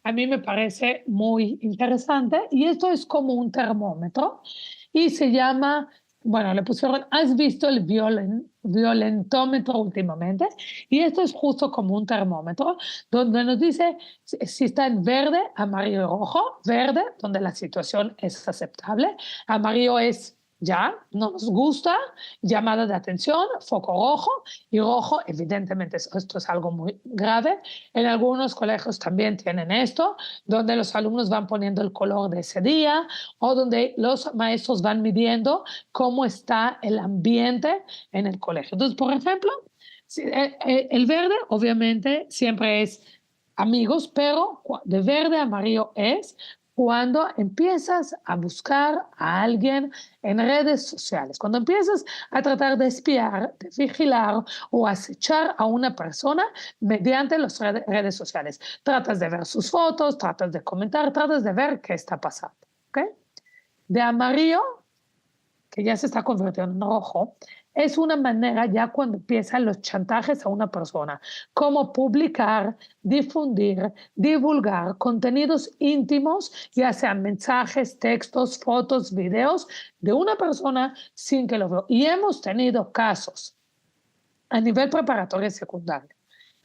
Speaker 3: a mí me parece muy interesante y esto es como un termómetro y se llama, bueno, le pusieron, ¿has visto el violentómetro últimamente? Y esto es justo como un termómetro donde nos dice si está en verde, amarillo y rojo, verde, donde la situación es aceptable, amarillo es ya, no nos gusta, llamada de atención, foco rojo, y rojo, evidentemente esto es algo muy grave. En algunos colegios también tienen esto, donde los alumnos van poniendo el color de ese día o donde los maestros van midiendo cómo está el ambiente en el colegio. Entonces, por ejemplo, el verde obviamente siempre es amigos, pero de verde a amarillo es cuando empiezas a buscar a alguien en redes sociales, cuando empiezas a tratar de espiar, de vigilar o acechar a una persona mediante las redes sociales. Tratas de ver sus fotos, tratas de comentar, tratas de ver qué está pasando. ¿Okay? De amarillo, que ya se está convirtiendo en rojo, es una manera ya cuando empiezan los chantajes a una persona, como publicar, difundir, divulgar contenidos íntimos, ya sean mensajes, textos, fotos, videos de una persona sin que lo vea. Y hemos tenido casos a nivel preparatorio y secundario,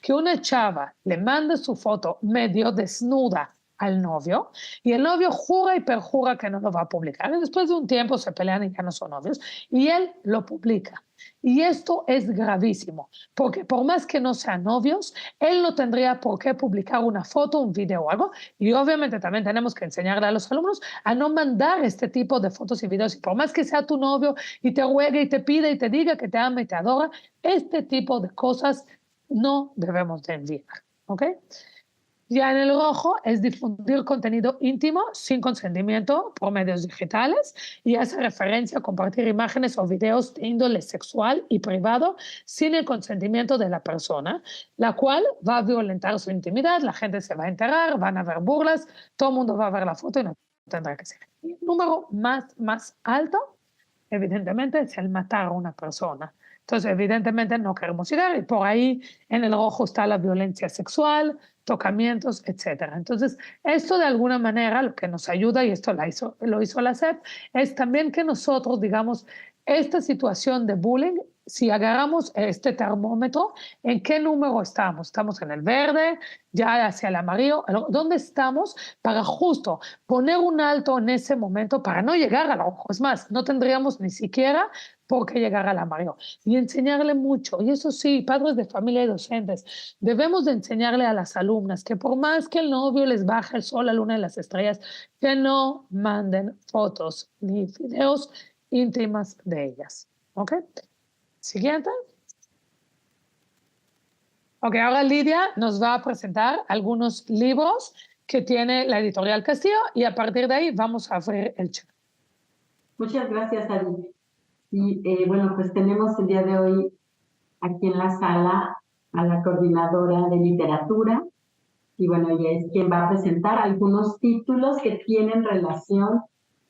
Speaker 3: que una chava le manda su foto medio desnuda al novio y el novio jura y perjura que no lo va a publicar. Y después de un tiempo se pelean y ya no son novios y él lo publica. Y esto es gravísimo, porque por más que no sean novios, él no tendría por qué publicar una foto, un video o algo. Y obviamente también tenemos que enseñarle a los alumnos a no mandar este tipo de fotos y videos. Y por más que sea tu novio y te ruegue y te pida y te diga que te ama y te adora, este tipo de cosas no debemos de enviar. ¿Ok? Ya en el rojo es difundir contenido íntimo sin consentimiento por medios digitales y hace referencia a compartir imágenes o videos de índole sexual y privado sin el consentimiento de la persona, la cual va a violentar su intimidad, la gente se va a enterar, van a haber burlas, todo el mundo va a ver la foto y no tendrá que ser. Y el número más alto, evidentemente, es el matar a una persona. Entonces, evidentemente, no queremos llegar y por ahí en el rojo está la violencia sexual, tocamientos, etc. Entonces, esto de alguna manera lo que nos ayuda, y esto lo hizo la SEP, es también que nosotros, digamos, esta situación de bullying, si agarramos este termómetro, ¿en qué número estamos? ¿Estamos en el verde, ya hacia el amarillo? ¿Dónde estamos para justo poner un alto en ese momento para no llegar al rojo? Es más, no tendríamos ni siquiera por qué llegar al amarillo. Y enseñarle mucho. Y eso sí, padres de familia y docentes, debemos de enseñarle a las alumnas que por más que el novio les baje el sol, la luna y las estrellas, que no manden fotos ni videos íntimas de ellas. ¿Ok? Siguiente. Ok, ahora Lidia nos va a presentar algunos libros que tiene la editorial Castillo y a partir de ahí vamos a abrir el chat.
Speaker 2: Muchas gracias, Adi. Y bueno, pues tenemos el día de hoy aquí en la sala a la coordinadora de literatura y bueno, ella es quien va a presentar algunos títulos que tienen relación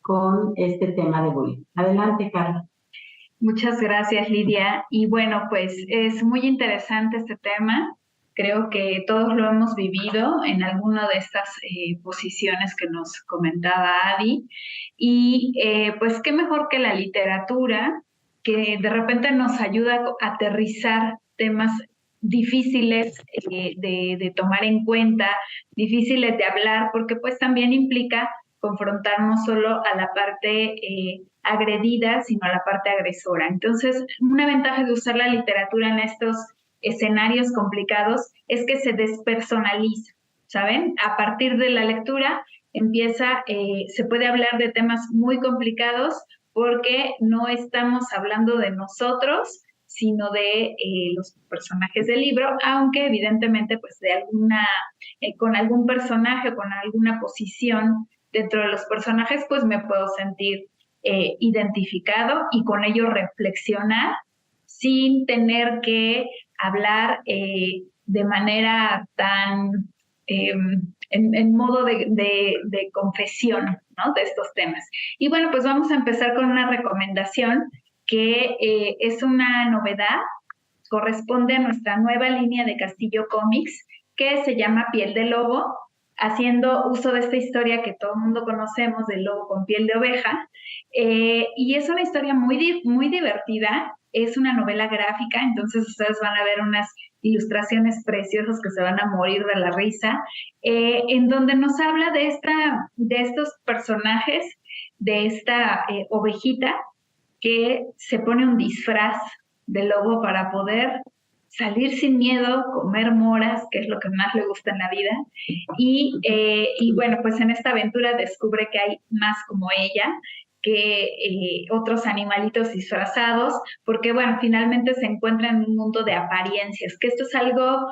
Speaker 2: con este tema de bullying. Adelante, Carla.
Speaker 4: Muchas gracias, Lidia. Y bueno, pues es muy interesante este tema. Creo que todos lo hemos vivido en alguna de estas posiciones que nos comentaba Adi. Y pues qué mejor que la literatura, que de repente nos ayuda a aterrizar temas difíciles de tomar en cuenta, difíciles de hablar, porque pues también implica confrontar no solo a la parte agredida, sino a la parte agresora. Entonces, una ventaja de usar la literatura en estos escenarios complicados es que se despersonaliza, ¿saben? A partir de la lectura se puede hablar de temas muy complicados porque no estamos hablando de nosotros, sino de los personajes del libro, aunque evidentemente pues con algún personaje o con alguna posición dentro de los personajes, pues me puedo sentir identificado y con ello reflexionar sin tener que hablar de manera tan en modo de confesión, ¿no? De estos temas. Y bueno, pues vamos a empezar con una recomendación que es una novedad, corresponde a nuestra nueva línea de Castillo Comics, que se llama Piel de Lobo, haciendo uso de esta historia que todo el mundo conocemos, del lobo con piel de oveja, y es una historia muy divertida, es una novela gráfica, entonces ustedes van a ver unas ilustraciones preciosas que se van a morir de la risa, en donde nos habla de estos personajes, de esta ovejita que se pone un disfraz de lobo para poder salir sin miedo, comer moras, que es lo que más le gusta en la vida, y bueno, pues en esta aventura descubre que hay más como ella, que otros animalitos disfrazados, porque bueno, finalmente se encuentra en un mundo de apariencias, que esto es algo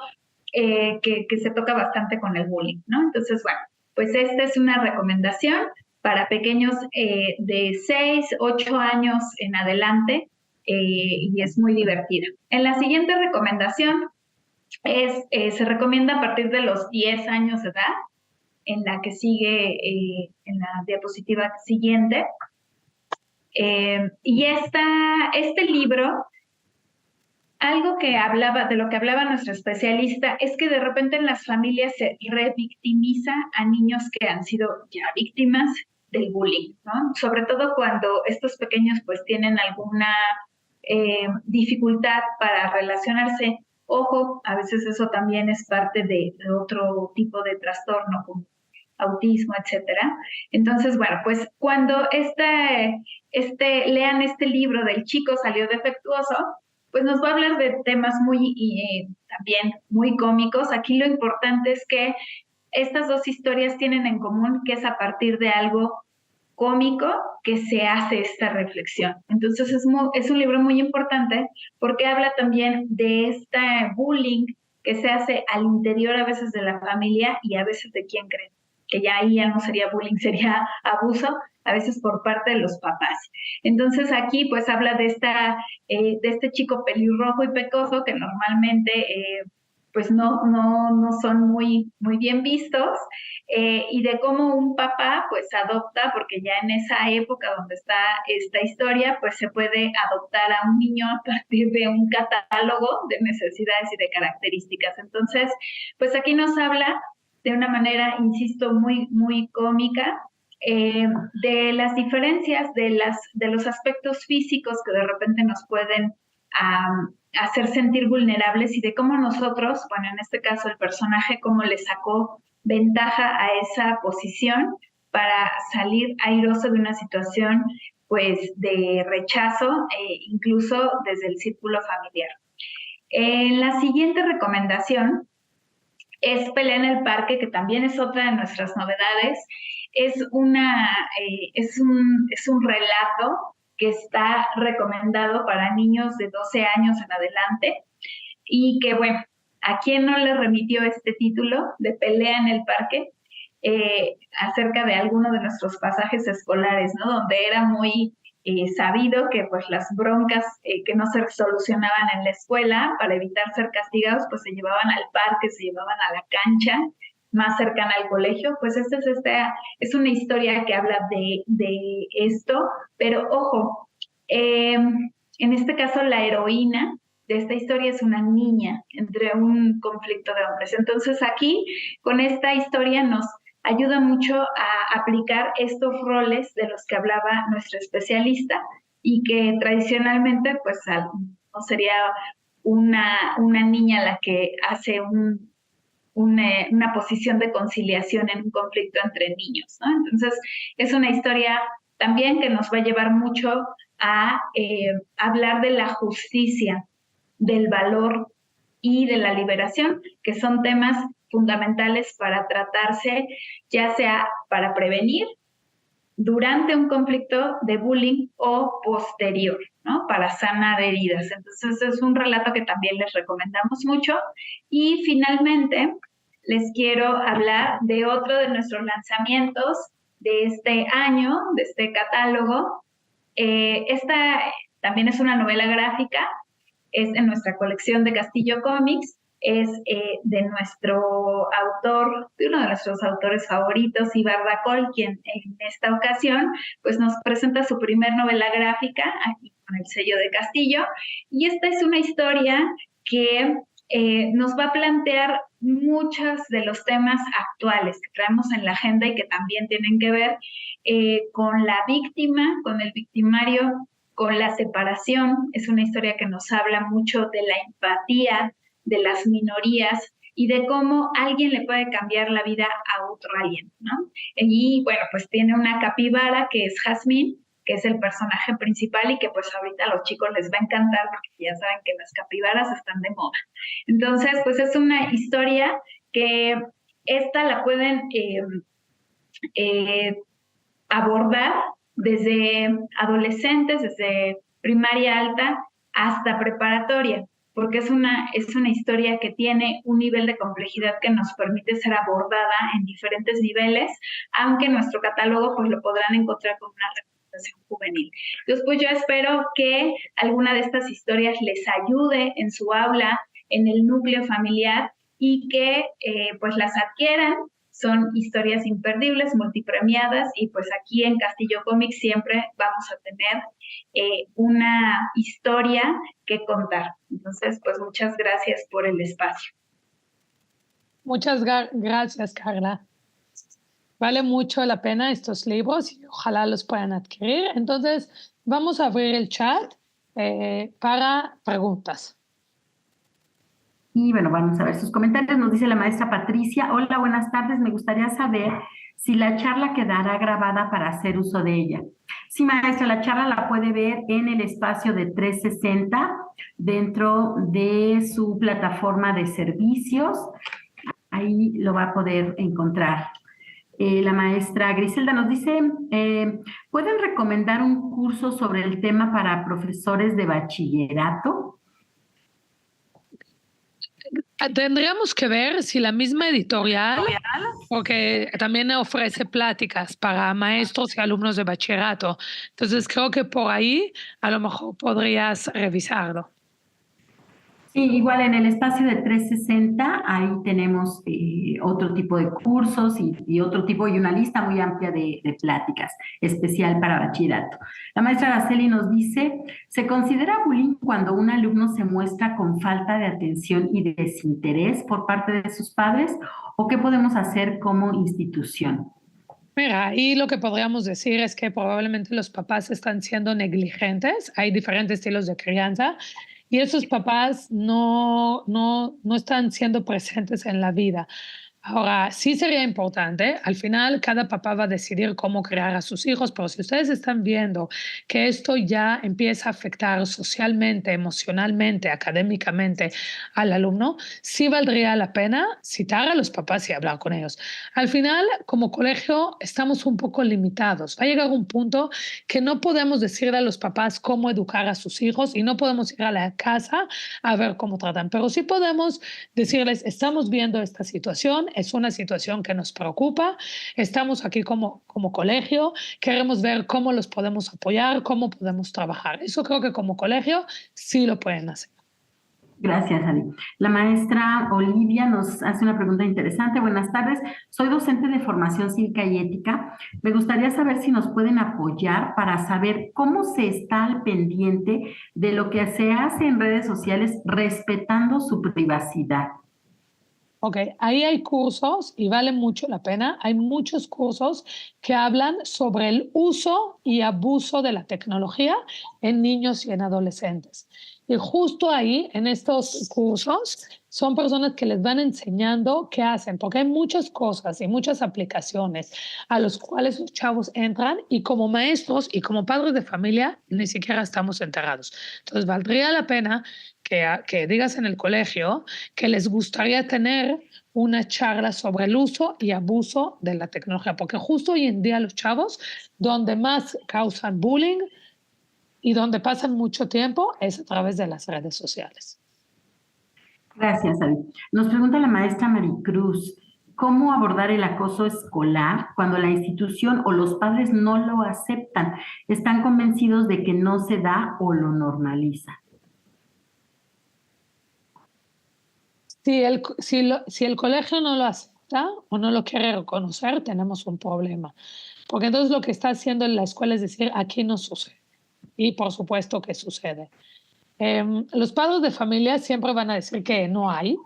Speaker 4: que se toca bastante con el bullying, ¿no? Entonces, bueno, pues esta es una recomendación para pequeños de 6, 8 años en adelante, y es muy divertida. En la siguiente recomendación se recomienda a partir de los 10 años de edad, en la que sigue, en la diapositiva siguiente. Y este libro, algo de lo que hablaba nuestra especialista, es que de repente en las familias se revictimiza a niños que han sido ya víctimas del bullying, ¿no? Sobre todo cuando estos pequeños pues tienen alguna dificultad para relacionarse. Ojo, a veces eso también es parte de otro tipo de trastorno como autismo, etcétera. Entonces, bueno, pues cuando lean este libro del chico salió defectuoso, pues nos va a hablar de temas también muy cómicos. Aquí lo importante es que estas dos historias tienen en común que es a partir de algo cómico que se hace esta reflexión. Entonces es un libro muy importante porque habla también de este bullying que se hace al interior a veces de la familia y a veces de quién creen, que ya ahí ya no sería bullying, sería abuso, a veces por parte de los papás. Entonces aquí pues habla de este chico pelirrojo y pecoso que normalmente pues no son muy bien vistos, y de cómo un papá pues adopta, porque ya en esa época donde está esta historia, pues se puede adoptar a un niño a partir de un catálogo de necesidades y de características. Entonces, pues aquí nos habla de una manera, insisto, muy cómica, de las diferencias de los aspectos físicos que de repente nos pueden hacer sentir vulnerables y de cómo nosotros, bueno, en este caso el personaje, cómo le sacó ventaja a esa posición para salir airoso de una situación pues de rechazo, incluso desde el círculo familiar. La siguiente recomendación es Pelea en el Parque, que también es otra de nuestras novedades. Es un relato que está recomendado para niños de 12 años en adelante y que, bueno, ¿a quién no le remitió este título de Pelea en el Parque? Acerca de alguno de nuestros pasajes escolares, ¿no? Donde era muy sabido que pues las broncas que no se solucionaban en la escuela para evitar ser castigados, pues se llevaban al parque, se llevaban a la cancha más cercana al colegio. Pues esta es una historia que habla de esto, pero ojo, en este caso la heroína de esta historia es una niña entre un conflicto de hombres. Entonces aquí, con esta historia nos ayuda mucho a aplicar estos roles de los que hablaba nuestra especialista y que tradicionalmente pues no sería una niña la que hace una posición de conciliación en un conflicto entre niños, ¿no? Entonces es una historia también que nos va a llevar mucho a hablar de la justicia, del valor y de la liberación, que son temas fundamentales para tratarse, ya sea para prevenir durante un conflicto de bullying o posterior, ¿no? Para sanar heridas. Entonces es un relato que también les recomendamos mucho. Y finalmente les quiero hablar de otro de nuestros lanzamientos de este año, de este catálogo. Esta también es una novela gráfica, es en nuestra colección de Castillo Comics, es de nuestro autor, de uno de nuestros autores favoritos, Ibar Dacol, quien en esta ocasión pues nos presenta su primer novela gráfica aquí con el sello de Castillo, y esta es una historia que nos va a plantear muchos de los temas actuales que traemos en la agenda y que también tienen que ver con la víctima, con el victimario, con la separación. Es una historia que nos habla mucho de la empatía, de las minorías y de cómo alguien le puede cambiar la vida a otro alguien, ¿no? Y bueno, pues tiene una capibara que es Jazmín, que es el personaje principal y que pues ahorita a los chicos les va a encantar porque ya saben que las capibaras están de moda. Entonces, pues es una historia que esta la pueden abordar desde adolescentes, desde primaria alta hasta preparatoria. porque es una historia que tiene un nivel de complejidad que nos permite ser abordada en diferentes niveles, aunque en nuestro catálogo pues lo podrán encontrar con una representación juvenil. Entonces, pues yo espero que alguna de estas historias les ayude en su aula, en el núcleo familiar, y que pues las adquieran. Son historias imperdibles, multipremiadas, y pues aquí en Castillo Cómics siempre vamos a tener una historia que contar. Entonces, pues muchas gracias por el espacio.
Speaker 3: Muchas gracias, Carla. Vale mucho la pena estos libros y ojalá los puedan adquirir. Entonces, vamos a abrir el chat para preguntas.
Speaker 2: Y bueno, vamos a ver sus comentarios. Nos dice la maestra Patricia: hola, buenas tardes. Me gustaría saber si la charla quedará grabada para hacer uso de ella. Sí, maestra, la charla la puede ver en el espacio de 360 dentro de su plataforma de servicios. Ahí lo va a poder encontrar. La maestra Griselda nos dice, ¿pueden recomendar un curso sobre el tema para profesores de bachillerato?
Speaker 3: Tendríamos que ver si la misma editorial, porque también ofrece pláticas para maestros y alumnos de bachillerato. Entonces creo que por ahí a lo mejor podrías revisarlo.
Speaker 2: Sí, igual en el espacio de 360, ahí tenemos otro tipo de cursos y otro tipo, y una lista muy amplia de pláticas, especial para bachillerato. La maestra Araceli nos dice, ¿se considera bullying cuando un alumno se muestra con falta de atención y desinterés por parte de sus padres? ¿O qué podemos hacer como institución?
Speaker 3: Mira, ahí lo que podríamos decir es que probablemente los papás están siendo negligentes. Hay diferentes estilos de crianza. Y esos papás no están siendo presentes en la vida. Ahora, sí sería importante, al final cada papá va a decidir cómo criar a sus hijos, pero si ustedes están viendo que esto ya empieza a afectar socialmente, emocionalmente, académicamente al alumno, sí valdría la pena citar a los papás y hablar con ellos. Al final, como colegio, estamos un poco limitados. Va a llegar un punto que no podemos decirle a los papás cómo educar a sus hijos y no podemos ir a la casa a ver cómo tratan, pero sí podemos decirles, estamos viendo esta situación, es una situación que nos preocupa, estamos aquí como colegio, queremos ver cómo los podemos apoyar, cómo podemos trabajar. Eso creo que como colegio sí lo pueden hacer.
Speaker 2: Gracias, Ani. La maestra Olivia nos hace una pregunta interesante. Buenas tardes. Soy docente de formación cívica y ética. Me gustaría saber si nos pueden apoyar para saber cómo se está al pendiente de lo que se hace en redes sociales respetando su privacidad.
Speaker 3: Ok, ahí hay cursos y vale mucho la pena. Hay muchos cursos que hablan sobre el uso y abuso de la tecnología en niños y en adolescentes. Y justo ahí, en estos cursos, son personas que les van enseñando qué hacen, porque hay muchas cosas y muchas aplicaciones a los cuales los chavos entran y como maestros y como padres de familia ni siquiera estamos enterados. Entonces, valdría la pena que digas en el colegio que les gustaría tener una charla sobre el uso y abuso de la tecnología, porque justo hoy en día los chavos, donde más causan bullying y donde pasan mucho tiempo es a través de las redes sociales.
Speaker 2: Gracias, David. Nos pregunta la maestra Maricruz, ¿cómo abordar el acoso escolar cuando la institución o los padres no lo aceptan? Están convencidos de que no se da o lo normaliza.
Speaker 3: Si el colegio no lo acepta o no lo quiere reconocer, tenemos un problema. Porque entonces lo que está haciendo en la escuela es decir, aquí no sucede. Y por supuesto que sucede. Los padres de familia siempre van a decir que no hay.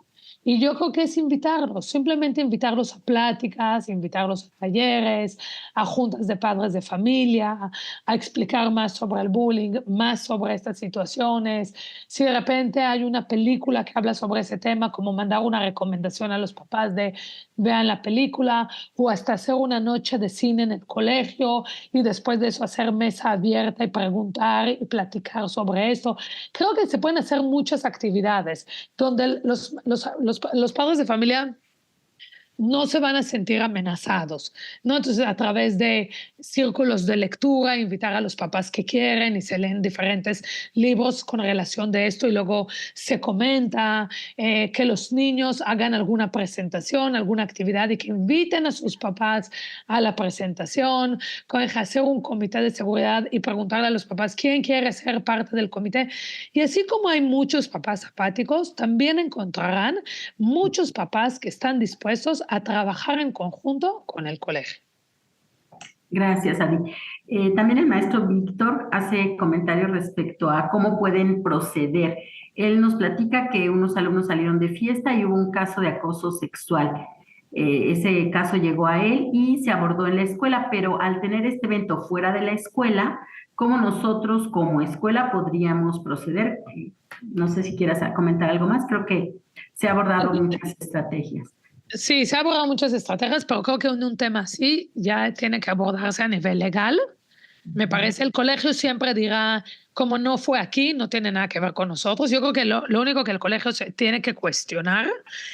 Speaker 3: Y yo creo que es invitarlos, simplemente invitarlos a pláticas, invitarlos a talleres, a juntas de padres de familia, a explicar más sobre el bullying, más sobre estas situaciones. Si de repente hay una película que habla sobre ese tema, como mandar una recomendación a los papás de vean la película, o hasta hacer una noche de cine en el colegio y después de eso hacer mesa abierta y preguntar y platicar sobre esto. Creo que se pueden hacer muchas actividades donde los padres de familia no se van a sentir amenazados, ¿no? Entonces, a través de círculos de lectura, invitar a los papás que quieren y se leen diferentes libros con relación de esto y luego se comenta, que los niños hagan alguna presentación, alguna actividad y que inviten a sus papás a la presentación, con hacer un comité de seguridad y preguntarle a los papás quién quiere ser parte del comité. Y así como hay muchos papás apáticos, también encontrarán muchos papás que están dispuestos a trabajar en conjunto con el colegio.
Speaker 2: Gracias, Adi. También el maestro Víctor hace comentarios respecto a cómo pueden proceder. Él nos platica que unos alumnos salieron de fiesta y hubo un caso de acoso sexual. Ese caso llegó a él y se abordó en la escuela, pero al tener este evento fuera de la escuela, ¿cómo nosotros como escuela podríamos proceder? No sé si quieras comentar algo más. Creo que se ha abordado muchas estrategias.
Speaker 3: Sí, se ha abordado muchas estrategias, pero creo que un tema así ya tiene que abordarse a nivel legal. Me parece el colegio siempre dirá, como no fue aquí, no tiene nada que ver con nosotros. Yo creo que lo único que el colegio se tiene que cuestionar,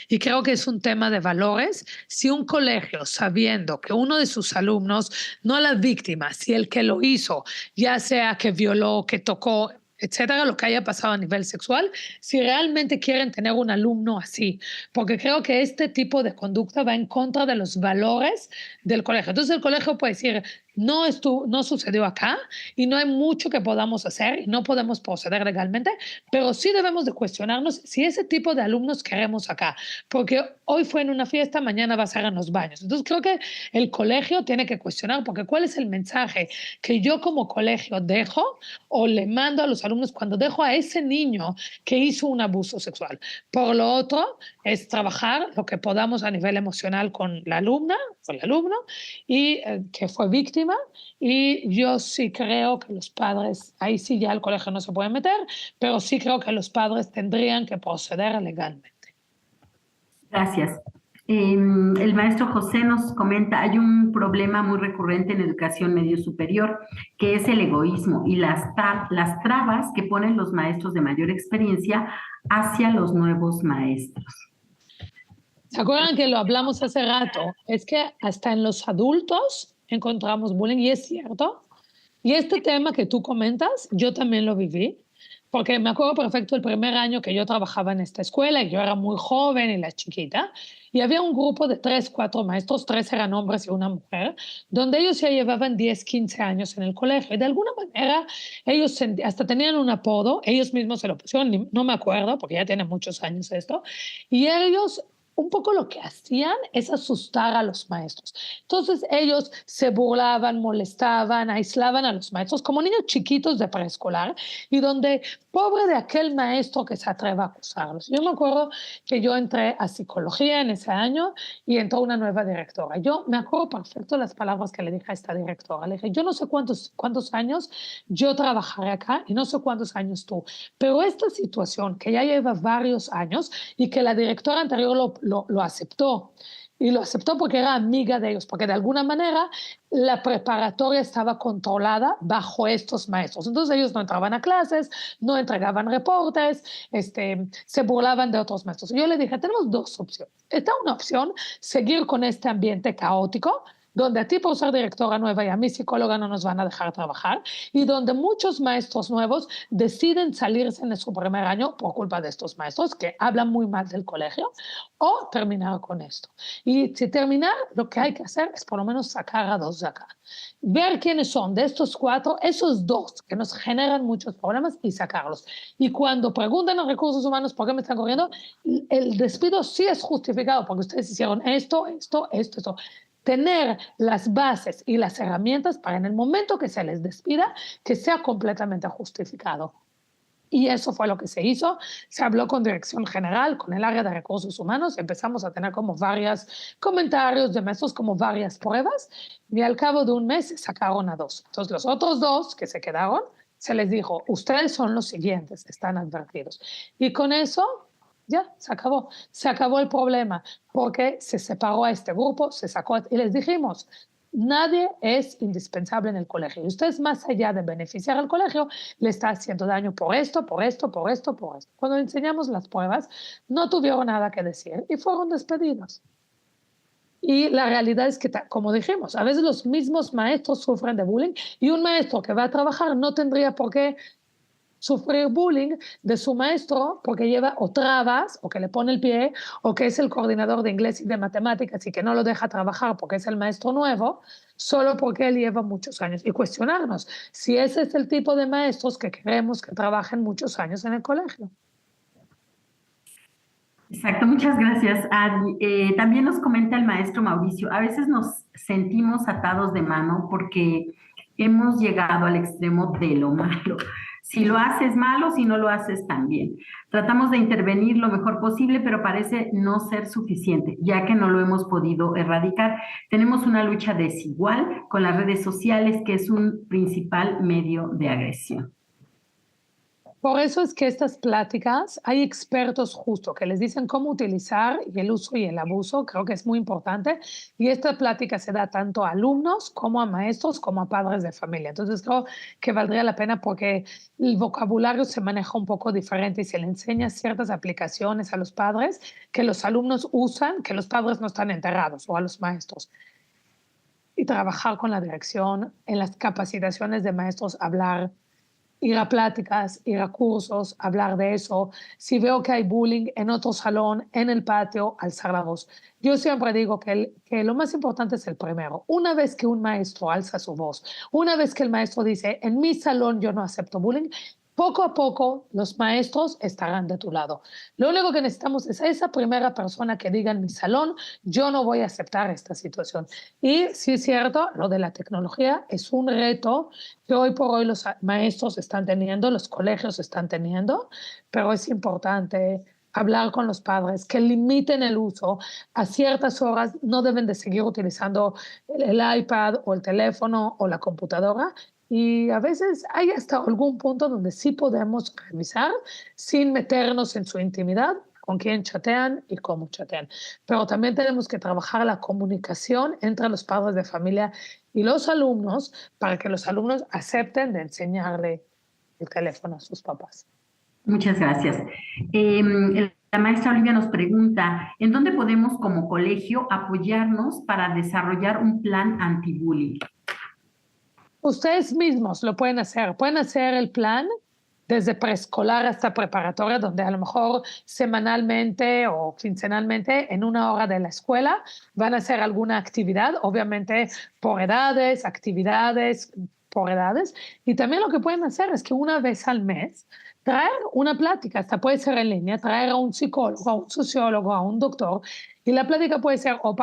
Speaker 3: y creo que es un tema de valores, si un colegio, sabiendo que uno de sus alumnos, no la víctima, si el que lo hizo, ya sea que violó, que tocó, etcétera, lo que haya pasado a nivel sexual, si realmente quieren tener un alumno así, porque creo que este tipo de conducta va en contra de los valores del colegio. Entonces el colegio puede decir, no sucedió acá y no hay mucho que podamos hacer y no podemos proceder legalmente, pero sí debemos de cuestionarnos si ese tipo de alumnos queremos acá, porque hoy fue en una fiesta, mañana va a ser en los baños. Entonces creo que el colegio tiene que cuestionar, porque ¿cuál es el mensaje que yo como colegio dejo o le mando a los alumnos cuando dejo a ese niño que hizo un abuso sexual? Por lo otro, es trabajar lo que podamos a nivel emocional con la alumna o el alumno y que fue víctima. Y yo sí creo que los padres, ahí sí ya el colegio no se puede meter, pero sí creo que los padres tendrían que proceder legalmente.
Speaker 2: Gracias. El maestro José nos comenta, hay un problema muy recurrente en educación medio superior, que es el egoísmo y las trabas que ponen los maestros de mayor experiencia hacia los nuevos maestros.
Speaker 3: ¿Se acuerdan que lo hablamos hace rato? Es que hasta en los adultos encontramos bullying, y es cierto. Y este tema que tú comentas, yo también lo viví, porque me acuerdo perfecto el primer año que yo trabajaba en esta escuela y yo era muy joven y la chiquita, y había un grupo de 3, 4 maestros, 3 eran hombres y una mujer, donde ellos ya llevaban 10, 15 años en el colegio y de alguna manera ellos hasta tenían un apodo, ellos mismos se lo pusieron, no me acuerdo porque ya tiene muchos años esto, y ellos un poco lo que hacían es asustar a los maestros. Entonces ellos se burlaban, molestaban, aislaban a los maestros como niños chiquitos de preescolar y donde pobre de aquel maestro que se atreva a acusarlos. Yo me acuerdo que yo entré a psicología en ese año y entró una nueva directora. Yo me acuerdo perfecto las palabras que le dije a esta directora. Le dije, yo no sé cuántos años yo trabajaré acá y no sé cuántos años tú, pero esta situación que ya lleva varios años y que la directora anterior lo aceptó. Y lo aceptó porque era amiga de ellos, porque de alguna manera la preparatoria estaba controlada bajo estos maestros. Entonces ellos no entraban a clases, no entregaban reportes, se burlaban de otros maestros. Y yo le dije, tenemos 2 opciones. Está una opción, seguir con este ambiente caótico, donde a ti por ser directora nueva y a mi psicóloga no nos van a dejar trabajar, y donde muchos maestros nuevos deciden salirse en su primer año por culpa de estos maestros que hablan muy mal del colegio, o terminar con esto. Y si terminar, lo que hay que hacer es por lo menos sacar a 2 de acá. Ver quiénes son de estos 4, esos 2 que nos generan muchos problemas y sacarlos. Y cuando preguntan a recursos humanos por qué me están corriendo, el despido sí es justificado porque ustedes hicieron esto. Tener las bases y las herramientas para en el momento que se les despida, que sea completamente justificado. Y eso fue lo que se hizo. Se habló con Dirección General, con el área de recursos humanos, empezamos a tener como varios comentarios de maestros, como varias pruebas, y al cabo de un mes se sacaron a 2. Entonces los otros 2 que se quedaron, se les dijo, ustedes son los siguientes, están advertidos. Y con eso ya, se acabó el problema, porque se separó a este grupo, se sacó, y les dijimos, nadie es indispensable en el colegio, y ustedes más allá de beneficiar al colegio, le está haciendo daño por esto. Cuando enseñamos las pruebas, no tuvieron nada que decir y fueron despedidos. Y la realidad es que, como dijimos, a veces los mismos maestros sufren de bullying y un maestro que va a trabajar no tendría por qué sufrir bullying de su maestro porque lleva o trabas o que le pone el pie o que es el coordinador de inglés y de matemáticas y que no lo deja trabajar porque es el maestro nuevo, solo porque él lleva muchos años. Y cuestionarnos si ese es el tipo de maestros que queremos que trabajen muchos años en el colegio.
Speaker 2: Exacto, muchas gracias, Adi. También nos comenta el maestro Mauricio, a veces nos sentimos atados de mano porque hemos llegado al extremo de lo malo. Si lo haces malo, si no lo haces también. Tratamos de intervenir lo mejor posible, pero parece no ser suficiente, ya que no lo hemos podido erradicar. Tenemos una lucha desigual con las redes sociales, que es un principal medio de agresión.
Speaker 3: Por eso es que estas pláticas, hay expertos justo que les dicen cómo utilizar y el uso y el abuso, creo que es muy importante, y esta plática se da tanto a alumnos como a maestros como a padres de familia. Entonces creo que valdría la pena porque el vocabulario se maneja un poco diferente y se le enseña ciertas aplicaciones a los padres que los alumnos usan, que los padres no están enterados, o a los maestros. Y trabajar con la dirección en las capacitaciones de maestros, hablar, ir a pláticas, ir a cursos, hablar de eso. Si veo que hay bullying en otro salón, en el patio, alzar la voz. Yo siempre digo que lo más importante es el primero. Una vez que un maestro alza su voz, una vez que el maestro dice, en mi salón yo no acepto bullying, poco a poco los maestros estarán de tu lado. Lo único que necesitamos es esa primera persona que diga en mi salón, yo no voy a aceptar esta situación. Y sí es cierto, lo de la tecnología es un reto que hoy por hoy los maestros están teniendo, los colegios están teniendo, pero es importante hablar con los padres, que limiten el uso a ciertas horas, no deben de seguir utilizando el iPad o el teléfono o la computadora. Y a veces hay hasta algún punto donde sí podemos revisar sin meternos en su intimidad, con quién chatean y cómo chatean. Pero también tenemos que trabajar la comunicación entre los padres de familia y los alumnos para que los alumnos acepten de enseñarle el teléfono a sus papás.
Speaker 2: Muchas gracias. La maestra Olivia nos pregunta, ¿en dónde podemos como colegio apoyarnos para desarrollar un plan anti-bullying?
Speaker 3: Ustedes mismos lo pueden hacer el plan desde preescolar hasta preparatoria, donde a lo mejor semanalmente o quincenalmente en una hora de la escuela van a hacer alguna actividad, obviamente por edades, actividades por edades, y también lo que pueden hacer es que una vez al mes traer una plática, hasta puede ser en línea, traer a un psicólogo, a un sociólogo, a un doctor, y la plática puede ser o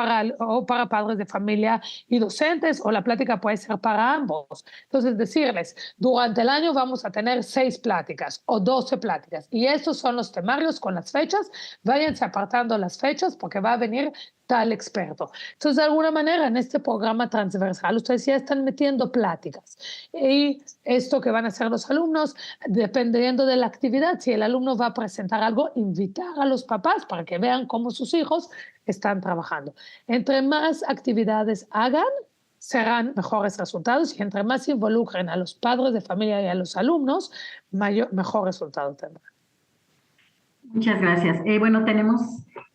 Speaker 3: para padres de familia y docentes, o la plática puede ser para ambos. Entonces, decirles, durante el año vamos a tener 6 pláticas o 12 pláticas, y estos son los temarios con las fechas, váyanse apartando las fechas porque va a venir tal experto. Entonces, de alguna manera, en este programa transversal, ustedes ya están metiendo pláticas. Y esto que van a hacer los alumnos, dependiendo de la actividad, si el alumno va a presentar algo, invitar a los papás para que vean cómo sus hijos están trabajando. Entre más actividades hagan, serán mejores resultados, y entre más involucren a los padres de familia y a los alumnos, mejor resultado tendrán.
Speaker 2: Muchas gracias. Bueno, tenemos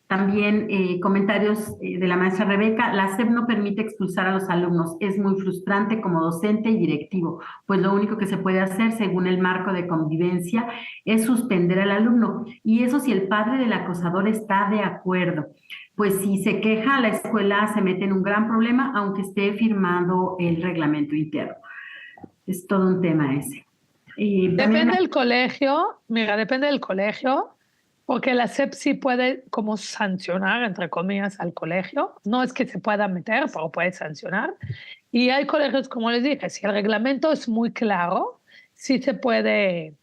Speaker 2: también comentarios de la maestra Rebeca. La SEP no permite expulsar a los alumnos. Es muy frustrante como docente y directivo, pues lo único que se puede hacer según el marco de convivencia es suspender al alumno. Y eso si el padre del acosador está de acuerdo. Pues si se queja, la escuela se mete en un gran problema, aunque esté firmando el reglamento interno. Es todo un tema ese.
Speaker 3: Depende del colegio, mira, depende del colegio, porque la SEP sí puede como sancionar, entre comillas, al colegio. No es que se pueda meter, pero puede sancionar. Y hay colegios, como les dije, si el reglamento es muy claro, sí se puede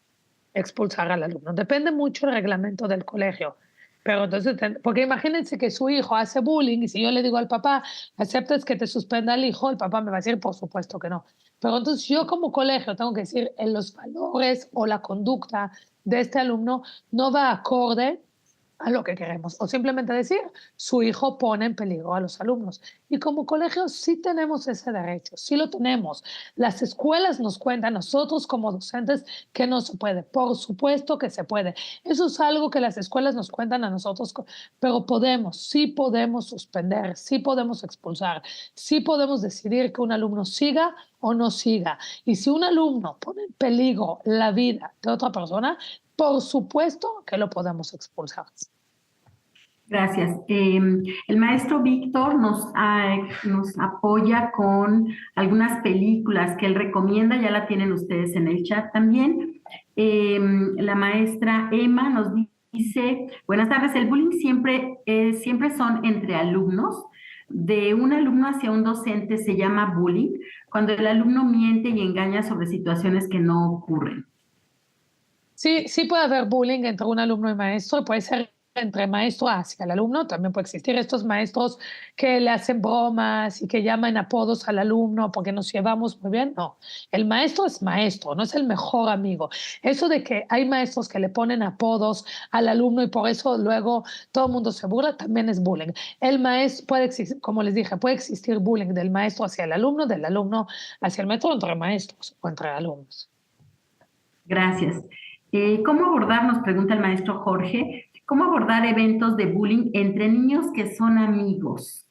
Speaker 3: expulsar al alumno. Depende mucho el reglamento del colegio. Pero entonces, porque imagínense que su hijo hace bullying y si yo le digo al papá, ¿aceptas que te suspenda el hijo? El papá me va a decir, por supuesto que no. Pero entonces yo como colegio tengo que decir, en los valores o la conducta de este alumno no va acorde a lo que queremos. O simplemente decir, su hijo pone en peligro a los alumnos. Y como colegio sí tenemos ese derecho, sí lo tenemos. Las escuelas nos cuentan, nosotros como docentes, que no se puede. Por supuesto que se puede. Eso es algo que las escuelas nos cuentan a nosotros, pero sí podemos suspender, sí podemos expulsar, sí podemos decidir que un alumno siga o no siga. Y si un alumno pone en peligro la vida de otra persona, por supuesto que lo podemos expulsar.
Speaker 2: Gracias. El maestro Víctor nos apoya con algunas películas que él recomienda, ya la tienen ustedes en el chat también. La maestra Emma nos dice, buenas tardes, el bullying siempre son entre alumnos. De un alumno hacia un docente se llama bullying, cuando el alumno miente y engaña sobre situaciones que no ocurren.
Speaker 3: Sí, sí puede haber bullying entre un alumno y maestro, puede ser entre maestro hacia el alumno, también puede existir estos maestros que le hacen bromas y que llaman apodos al alumno porque nos llevamos muy bien. No, el maestro es maestro, no es el mejor amigo. Eso de que hay maestros que le ponen apodos al alumno y por eso luego todo el mundo se burla, también es bullying. El maestro puede existir, como les dije, puede existir bullying del maestro hacia el alumno, del alumno hacia el maestro, entre maestros o entre alumnos.
Speaker 2: Gracias. ¿Cómo abordar, nos pregunta el maestro Jorge, cómo abordar eventos de bullying entre niños que son amigos?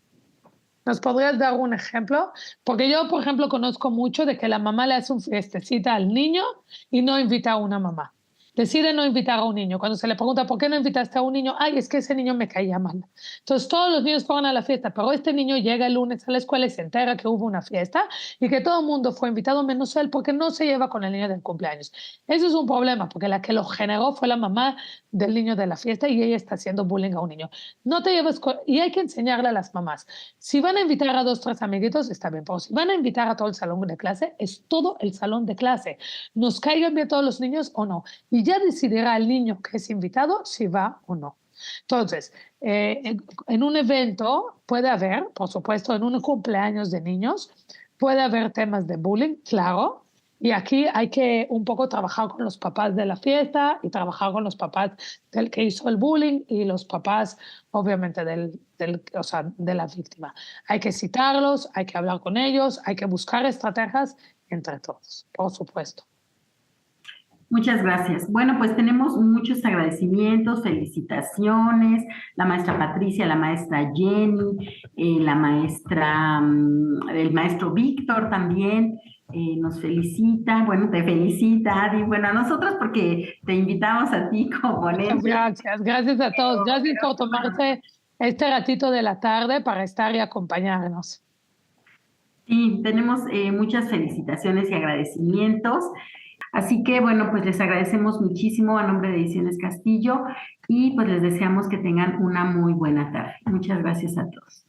Speaker 3: ¿Nos podrías dar un ejemplo? Porque yo, por ejemplo, conozco mucho de que la mamá le hace un fiestecita al niño y no invita a una mamá. Decide no invitar a un niño. Cuando se le pregunta, ¿por qué no invitaste a un niño? Ay, es que ese niño me caía mal. Entonces, todos los niños fueron a la fiesta, pero este niño llega el lunes a la escuela y se entera que hubo una fiesta y que todo el mundo fue invitado menos él porque no se lleva con el niño del cumpleaños. Eso es un problema, porque la que lo generó fue la mamá del niño de la fiesta y ella está haciendo bullying a un niño. No te lleves y hay que enseñarle a las mamás. Si van a invitar a 2, 3 amiguitos, está bien, pero si van a invitar a todo el salón de clase, es todo el salón de clase. Nos caigan bien todos los niños o no. Y ya decidirá el niño que es invitado si va o no. Entonces, en un evento puede haber, por supuesto, en un cumpleaños de niños, puede haber temas de bullying, claro, y aquí hay que un poco trabajar con los papás de la fiesta y trabajar con los papás del que hizo el bullying y los papás, obviamente, de la víctima. Hay que citarlos, hay que hablar con ellos, hay que buscar estrategias entre todos, por supuesto.
Speaker 2: Muchas gracias. Bueno, pues tenemos muchos agradecimientos, felicitaciones, la maestra Patricia, la maestra Jenny, el maestro Víctor también nos felicita, bueno, te felicita, Adi, bueno, a nosotros porque te invitamos a ti como ponente.
Speaker 3: Gracias a todos, gracias por tomarse este ratito de la tarde para estar y acompañarnos.
Speaker 2: Sí, tenemos muchas felicitaciones y agradecimientos. Así que, bueno, pues les agradecemos muchísimo a nombre de Ediciones Castillo y pues les deseamos que tengan una muy buena tarde. Muchas gracias a todos.